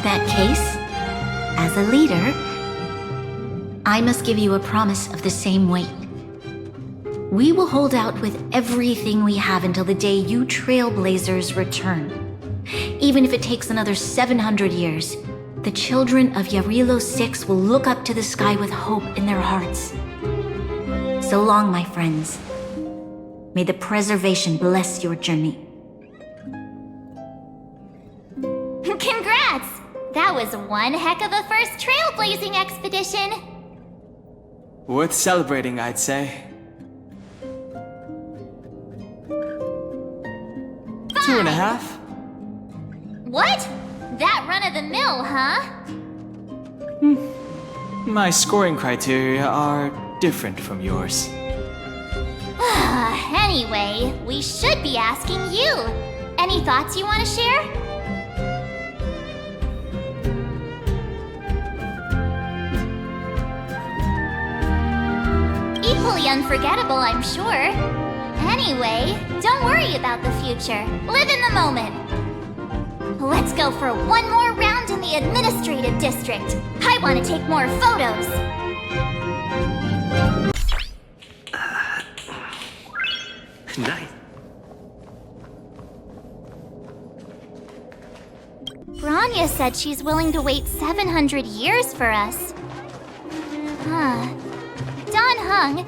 that case, as a leader, I must give you a promise of the same weight. We will hold out with everything we have until the day you Trailblazers return. Even if it takes another 700 years, the children of Jarilo-VI will look up to the sky with hope in their hearts. So long, my friends. May the preservation bless your journey. Congrats! That was one heck of a first trailblazing expedition! Worth celebrating, I'd say. 2.5? What? That run-of-the-mill, huh? My scoring criteria are different from yours. Anyway, we should be asking you. Any thoughts you want to share? Equally unforgettable, I'm sure. Anyway, don't worry about the future. Live in the moment. Let's go for one more round in the administrative district. I want to take more photos. Nice. Bronya said she's willing to wait 700 years for us. Huh. Don Hung,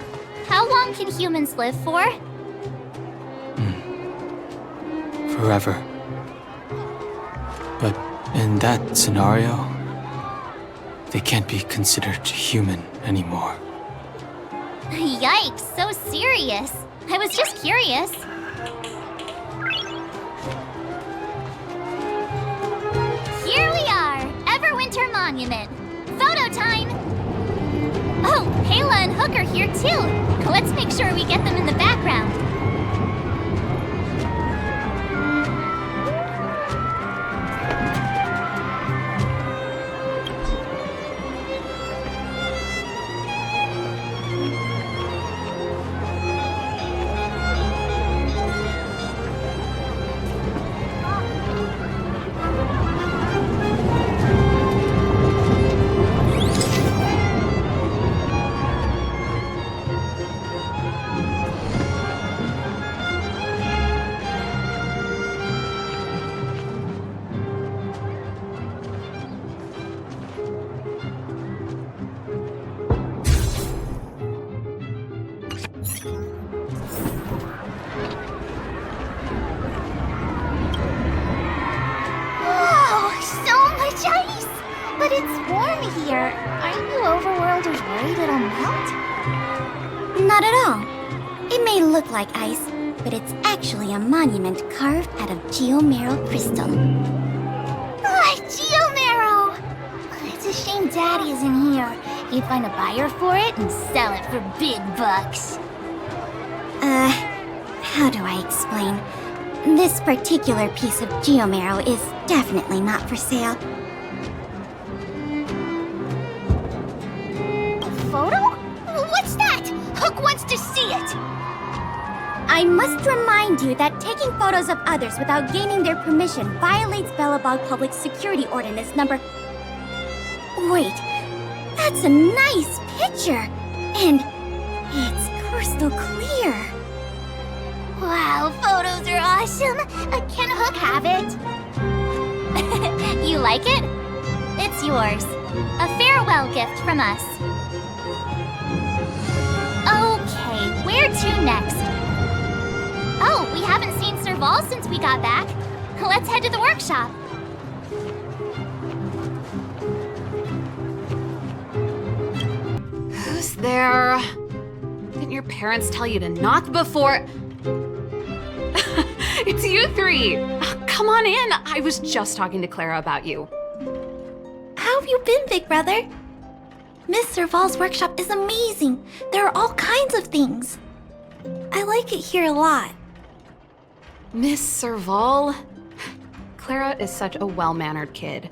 how long can humans live for? Forever. But in that scenario, they can't be considered human anymore. Yikes, so serious. I was just curious. Here we are, Everwinter Monument. Photo time! Oh, Kayla and Hook are here too. Let's make sure we get them in the background. Not at all. It may look like ice, but it's actually a monument carved out of geomarrow crystal. Ah, geomarrow! It's a shame Daddy isn't here. He'd find a buyer for it and sell it for big bucks. How do I explain? This particular piece of geomarrow is definitely not for sale. A photo? What's that? Hook wants to see it! I must remind you that taking photos of others without gaining their permission violates Belobog Public Security Ordinance number... Wait, that's a nice picture! And it's crystal clear. Wow, photos are awesome! Can Hook have it? You like it? It's yours. A farewell gift from us. Okay, where to next? Oh, we haven't seen Serval since we got back. Let's head to the workshop. Who's there? Didn't your parents tell you to knock before... It's you three! Come on in! I was just talking to Clara about you. How have you been, big brother? Miss Serval's workshop is amazing. There are all kinds of things. I like it here a lot. Miss Serval? Clara is such a well-mannered kid.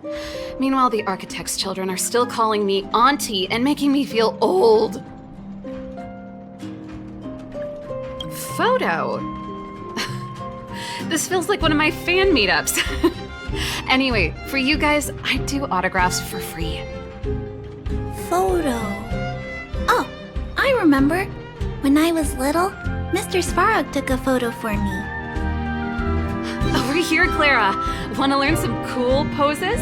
Meanwhile, the architect's children are still calling me auntie and making me feel old. Photo? This feels like one of my fan meetups. Anyway, for you guys, I do autographs for free. Photo. Oh, I remember. When I was little, Mr. Svarog took a photo for me. Over here, Clara. Want to learn some cool poses?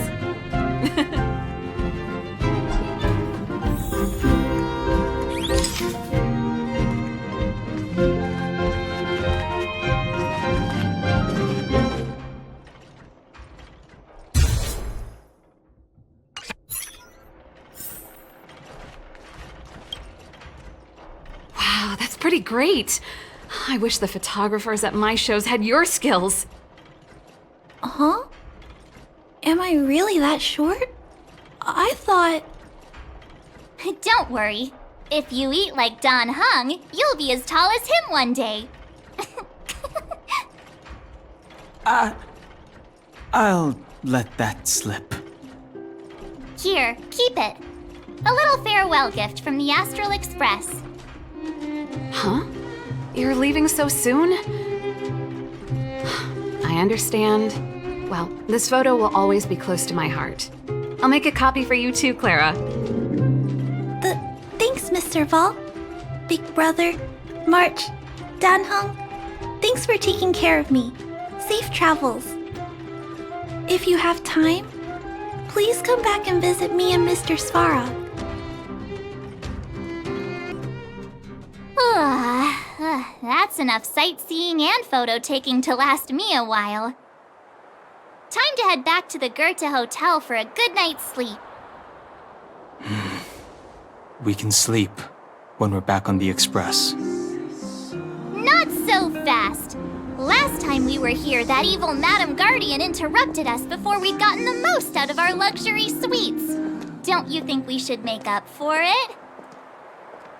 Wow, that's pretty great. I wish the photographers at my shows had your skills. Huh? Am I really that short? I thought... Don't worry. If you eat like Don Hung, you'll be as tall as him one day. I'll let that slip. Here, keep it. A little farewell gift from the Astral Express. Huh? You're leaving so soon? I understand. Well, this photo will always be close to my heart. I'll make a copy for you too, Clara. Thanks, Mr. Vol. Big Brother, March, Danhung. Thanks for taking care of me. Safe travels. If you have time, please come back and visit me and Mr. Svarog. That's enough sightseeing and photo taking to last me a while. Time to head back to the Goethe Hotel for a good night's sleep. We can sleep when we're back on the Express. Not so fast! Last time we were here, that evil Madam Guardian interrupted us before we'd gotten the most out of our luxury suites. Don't you think we should make up for it?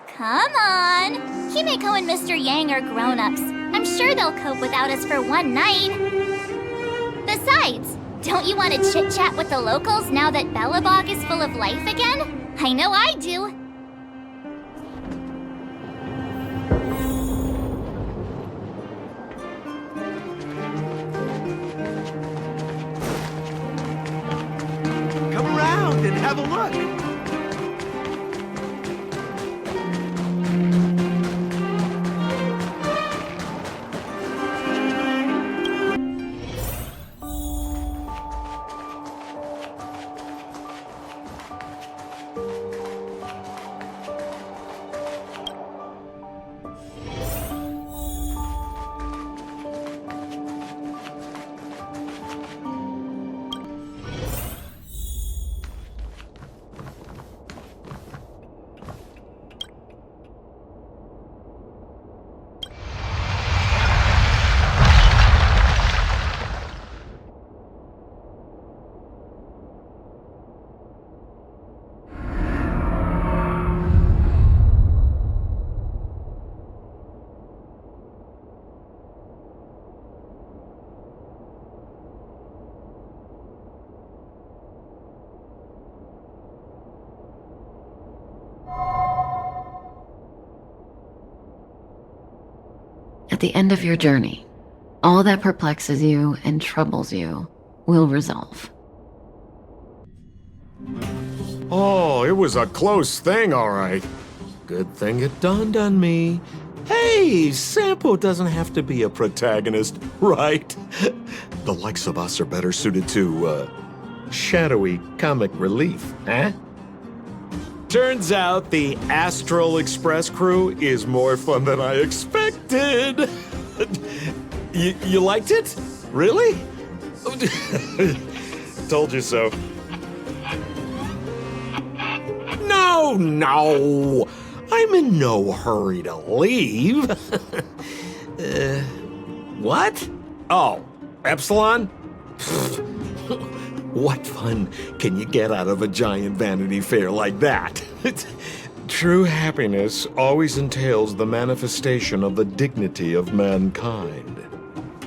Come on! Himeko and Mr. Yang are grown-ups. I'm sure they'll cope without us for one night. Besides, don't you want to chit-chat with the locals now that Belobog is full of life again? I know I do. Come around and have a look. At the end of your journey, all that perplexes you and troubles you will resolve. Oh, it was a close thing, all right. Good thing it dawned on me. Hey, Sampo doesn't have to be a protagonist, right? The likes of us are better suited to, shadowy comic relief, huh? Turns out the Astral Express crew is more fun than I expected. You liked it? Really? Told you so. No! I'm in no hurry to leave. What? Oh, Epsilon? What fun can you get out of a giant Vanity Fair like that? True happiness always entails the manifestation of the dignity of mankind.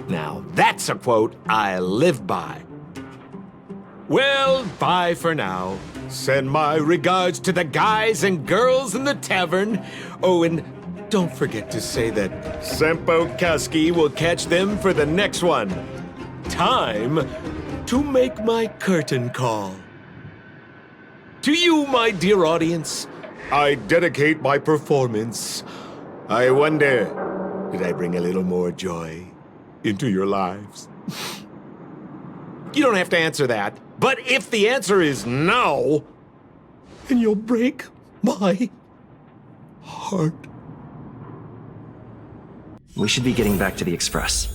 Now, that's a quote I live by. Well, bye for now. Send my regards to the guys and girls in the tavern. Oh, and don't forget to say that Sempo Kaski will catch them for the next one. Time to make my curtain call. To you, my dear audience, I dedicate my performance. I wonder, did I bring a little more joy into your lives? You don't have to answer that, but if the answer is no, then you'll break my heart. We should be getting back to the Express.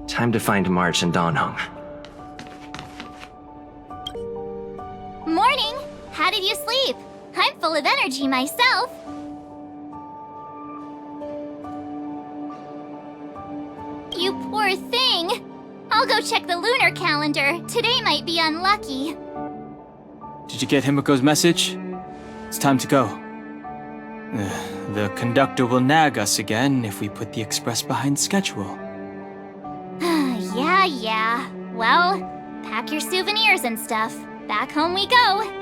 Time to find March and Donhung. Morning! How did you sleep? I'm full of energy myself. You poor thing. I'll go check the lunar calendar. Today might be unlucky. Did you get Himiko's message? It's time to go. The conductor will nag us again if we put the express behind schedule. Yeah. Well, pack your souvenirs and stuff. Back home we go.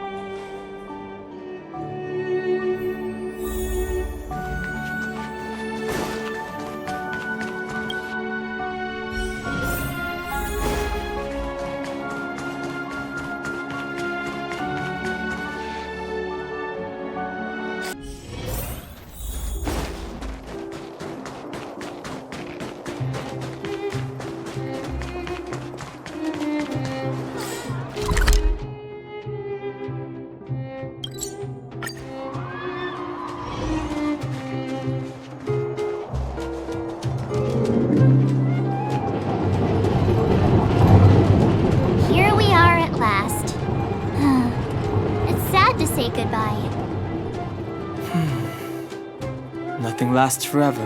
Nothing lasts forever.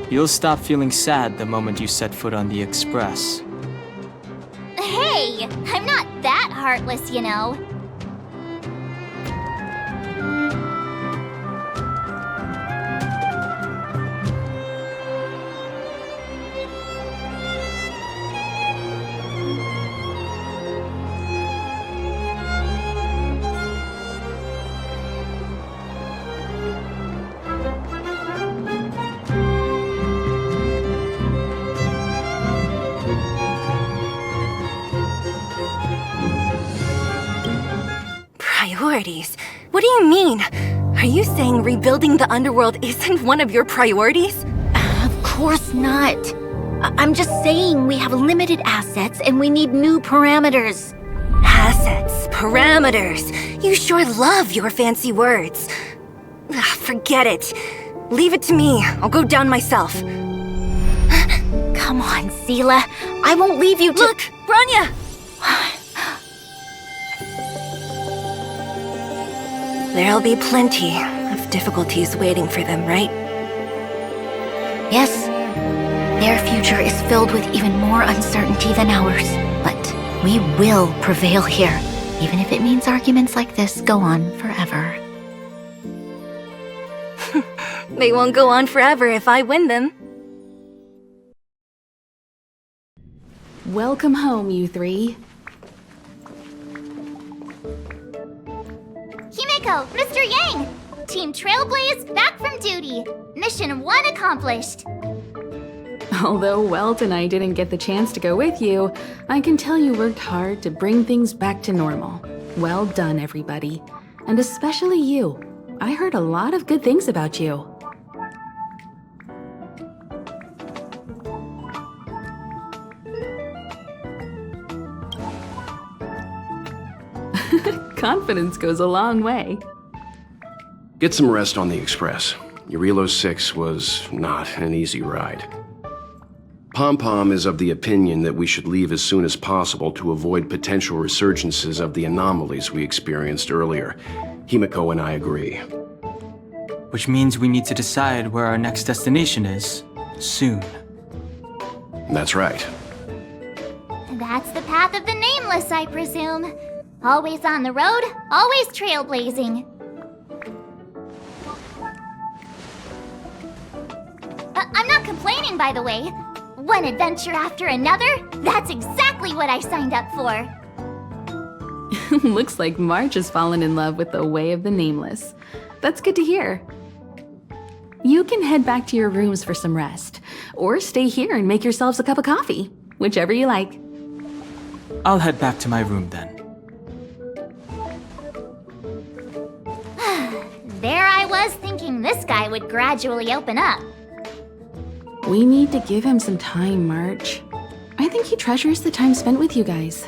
You'll stop feeling sad the moment you set foot on the express. Hey! I'm not that heartless, you know. Priorities? What do you mean? Are you saying rebuilding the underworld isn't one of your priorities? Of course not. I'm just saying we have limited assets and we need new parameters. Assets, parameters. You sure love your fancy words. Forget it. Leave it to me. I'll go down myself. Come on, Seela. I won't leave you to— Look, Bronya! There'll be plenty of difficulties waiting for them, right? Yes. Their future is filled with even more uncertainty than ours. But we will prevail here, even if it means arguments like this go on forever. They won't go on forever if I win them. Welcome home, you three. Himiko, Mr. Yang! Team Trailblaze back from duty. Mission 1 accomplished. Although Welt and I didn't get the chance to go with you, I can tell you worked hard to bring things back to normal. Well done, everybody. And especially you. I heard a lot of good things about you. Confidence goes a long way. Get some rest on the Express. Jarilo-VI was not an easy ride. Pom-Pom is of the opinion that we should leave as soon as possible to avoid potential resurgences of the anomalies we experienced earlier. Himiko and I agree. Which means we need to decide where our next destination is, soon. That's right. That's the path of the nameless, I presume. Always on the road, always trailblazing. I'm not complaining, by the way. One adventure after another? That's exactly what I signed up for. Looks like March has fallen in love with the Way of the Nameless. That's good to hear. You can head back to your rooms for some rest, or stay here and make yourselves a cup of coffee, whichever you like. I'll head back to my room then. There I was thinking this guy would gradually open up. We need to give him some time, March. I think he treasures the time spent with you guys.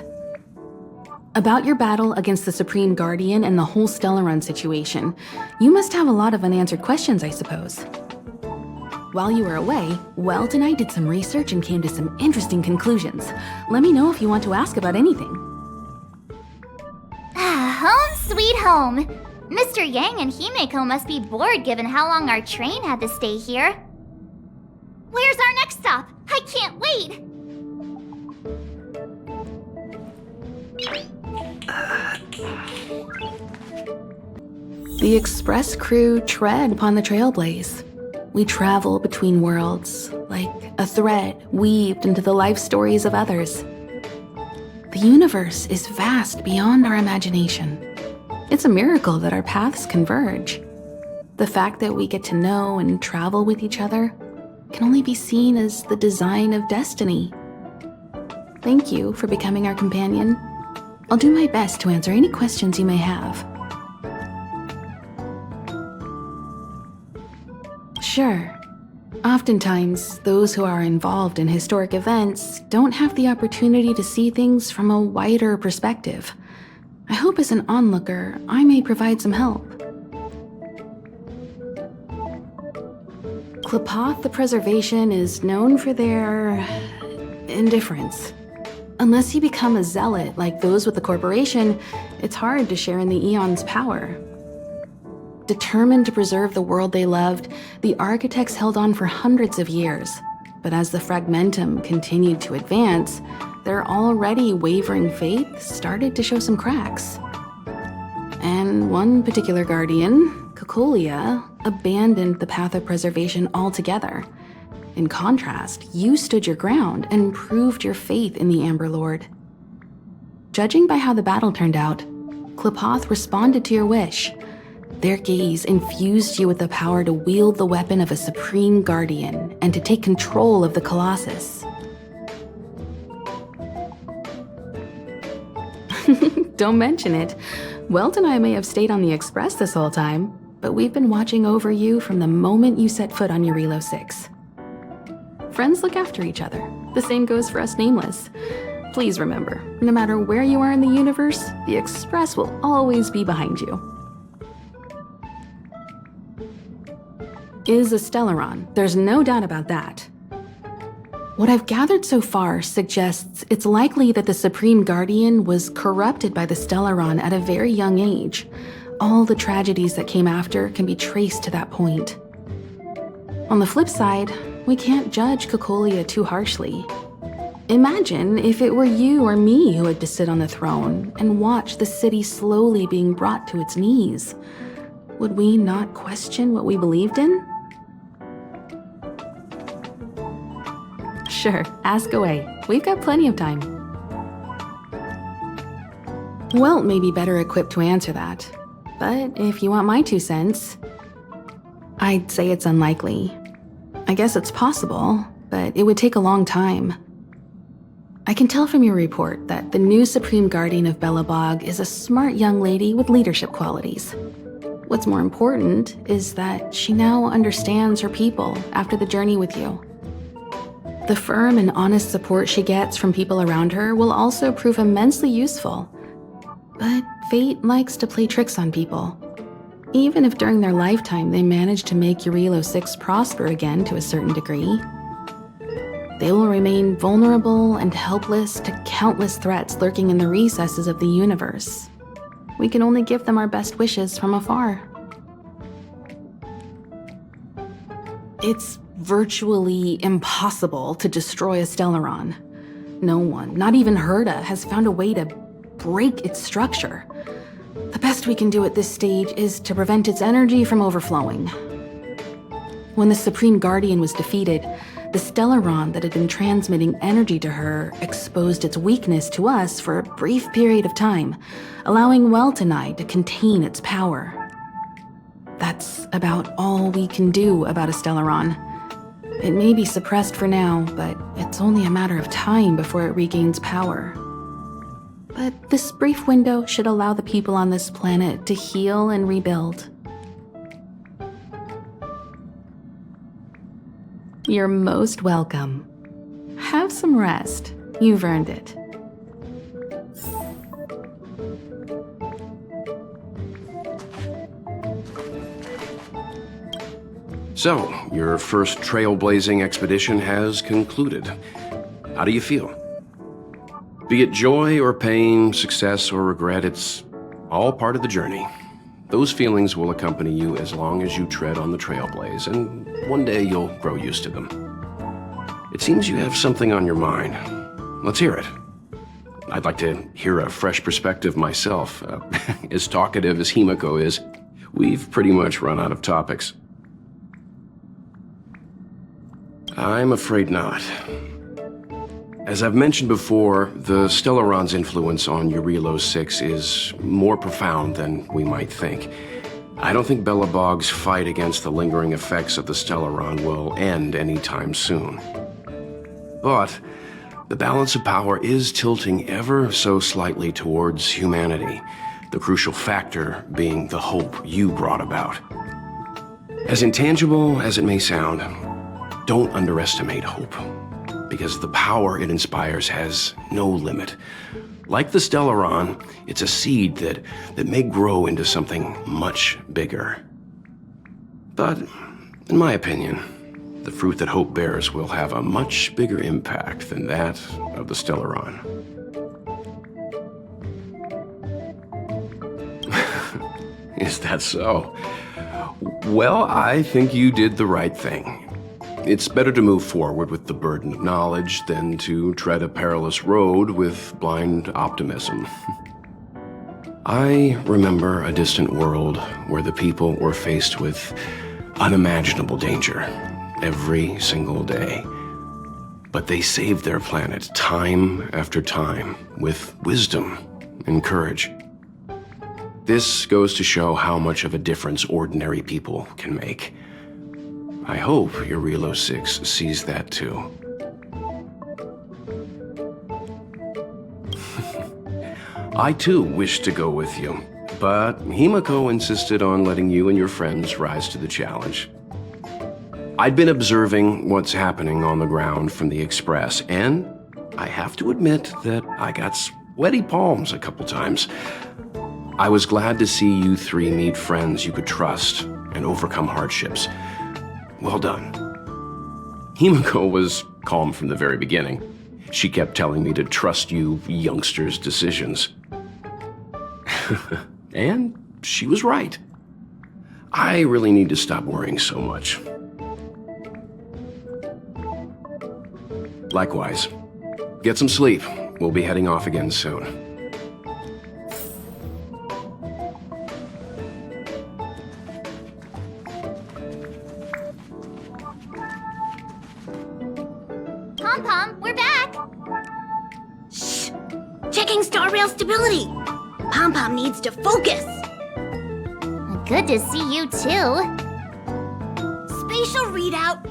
About your battle against the Supreme Guardian and the whole Stellaron situation, you must have a lot of unanswered questions, I suppose. While you were away, Welt and I did some research and came to some interesting conclusions. Let me know if you want to ask about anything. Home sweet home. Mr. Yang and Himeko must be bored given how long our train had to stay here. Where's our next stop? I can't wait! The Express crew tread upon the Trailblaze. We travel between worlds, like a thread weaved into the life stories of others. The universe is vast beyond our imagination. It's a miracle that our paths converge. The fact that we get to know and travel with each other can only be seen as the design of destiny. Thank you for becoming our companion. I'll do my best to answer any questions you may have. Sure. Oftentimes, those who are involved in historic events don't have the opportunity to see things from a wider perspective. I hope as an onlooker, I may provide some help. Klapoth the Preservation is known for their indifference. Unless you become a zealot like those with the corporation, it's hard to share in the Aeon's power. Determined to preserve the world they loved, the architects held on for hundreds of years. But as the Fragmentum continued to advance, their already wavering faith started to show some cracks. And one particular guardian, Cocolia, abandoned the path of preservation altogether. In contrast, you stood your ground and proved your faith in the Amber Lord. Judging by how the battle turned out, Klapoth responded to your wish. Their gaze infused you with the power to wield the weapon of a supreme guardian and to take control of the Colossus. Don't mention it. Welt and I may have stayed on the Express this whole time, but we've been watching over you from the moment you set foot on Jarilo-VI. Friends look after each other. The same goes for us Nameless. Please remember, no matter where you are in the universe, the Express will always be behind you. Is a Stellaron. There's no doubt about that. What I've gathered so far suggests it's likely that the Supreme Guardian was corrupted by the Stellaron at a very young age. All the tragedies that came after can be traced to that point. On the flip side, we can't judge Cocolia too harshly. Imagine if it were you or me who had to sit on the throne and watch the city slowly being brought to its knees. Would we not question what we believed in? Sure, ask away. We've got plenty of time. Welt may be better equipped to answer that. But if you want my 2 cents, I'd say it's unlikely. I guess it's possible, but it would take a long time. I can tell from your report that the new Supreme Guardian of Belobog is a smart young lady with leadership qualities. What's more important is that she now understands her people after the journey with you. The firm and honest support she gets from people around her will also prove immensely useful. But fate likes to play tricks on people. Even if during their lifetime they manage to make Jarilo-VI prosper again to a certain degree, they will remain vulnerable and helpless to countless threats lurking in the recesses of the universe. We can only give them our best wishes from afar. It's virtually impossible to destroy a Stellaron. No one, not even Herta, has found a way to break its structure. The best we can do at this stage is to prevent its energy from overflowing. When the Supreme Guardian was defeated, the Stellaron that had been transmitting energy to her exposed its weakness to us for a brief period of time, allowing Welton and I to contain its power. That's about all we can do about a Stellaron. It may be suppressed for now, but it's only a matter of time before it regains power. But this brief window should allow the people on this planet to heal and rebuild. You're most welcome. Have some rest. You've earned it. So, your first trailblazing expedition has concluded. How do you feel? Be it joy or pain, success or regret, it's all part of the journey. Those feelings will accompany you as long as you tread on the Trailblaze, and one day you'll grow used to them. It seems you have something on your mind. Let's hear it. I'd like to hear a fresh perspective myself. As talkative as Himiko is, we've pretty much run out of topics. I'm afraid not. As I've mentioned before, the Stellaron's influence on Jarilo-VI is more profound than we might think. I don't think Belobog's fight against the lingering effects of the Stellaron will end anytime soon. But the balance of power is tilting ever so slightly towards humanity, the crucial factor being the hope you brought about. As intangible as it may sound, don't underestimate hope, because the power it inspires has no limit. Like the Stellaron, it's a seed that may grow into something much bigger. But, in my opinion, the fruit that hope bears will have a much bigger impact than that of the Stellaron. Is that so? Well, I think you did the right thing. It's better to move forward with the burden of knowledge than to tread a perilous road with blind optimism. I remember a distant world where the people were faced with unimaginable danger every single day. But they saved their planet time after time with wisdom and courage. This goes to show how much of a difference ordinary people can make. I hope Jarilo-VI sees that too. I too wish to go with you, but Himiko insisted on letting you and your friends rise to the challenge. I'd been observing what's happening on the ground from the Express, and I have to admit that I got sweaty palms a couple times. I was glad to see you three meet friends you could trust and overcome hardships. Well done. Himiko was calm from the very beginning. She kept telling me to trust you youngsters' decisions. And she was right. I really need to stop worrying so much. Likewise. Get some sleep. We'll be heading off again soon. Pom-Pom, we're back! Shh! Checking star rail stability! Pom-Pom needs to focus! Good to see you too. Spatial readout.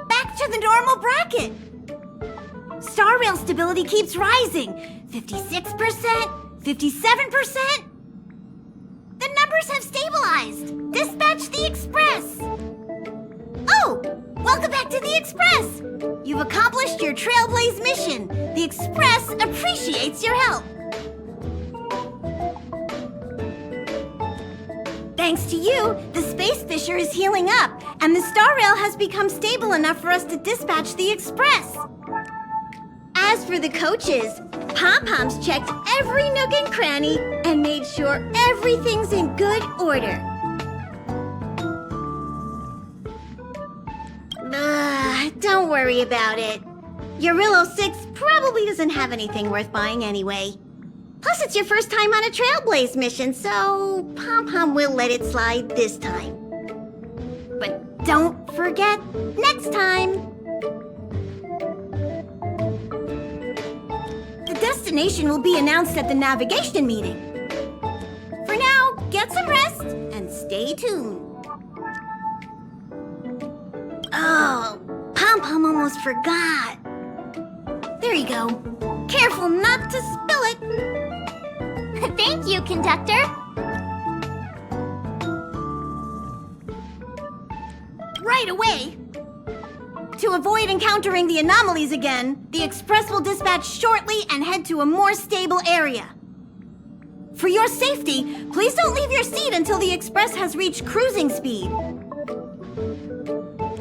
Back to the normal bracket. Star rail stability keeps rising. 56%, 57%. The numbers have stabilized. Dispatch the Express. Oh, welcome back to the Express. You've accomplished your Trailblaze mission. The Express appreciates your help. Thanks to you, the Space Fisher is healing up, and the Star Rail has become stable enough for us to dispatch the Express. As for the coaches, Pom-Pom's checked every nook and cranny and made sure everything's in good order. Don't worry about it. Jarilo-VI probably doesn't have anything worth buying anyway. Plus, it's your first time on a Trailblaze mission, so Pom-Pom will let it slide this time. But Don't forget, next time! The destination will be announced at the navigation meeting. For now, get some rest and stay tuned. Oh, Pom-Pom almost forgot. There you go. Careful not to spill it. Thank you, conductor. Right away. To avoid encountering the anomalies again, the Express will dispatch shortly and head to a more stable area. For your safety, please don't leave your seat until the Express has reached cruising speed.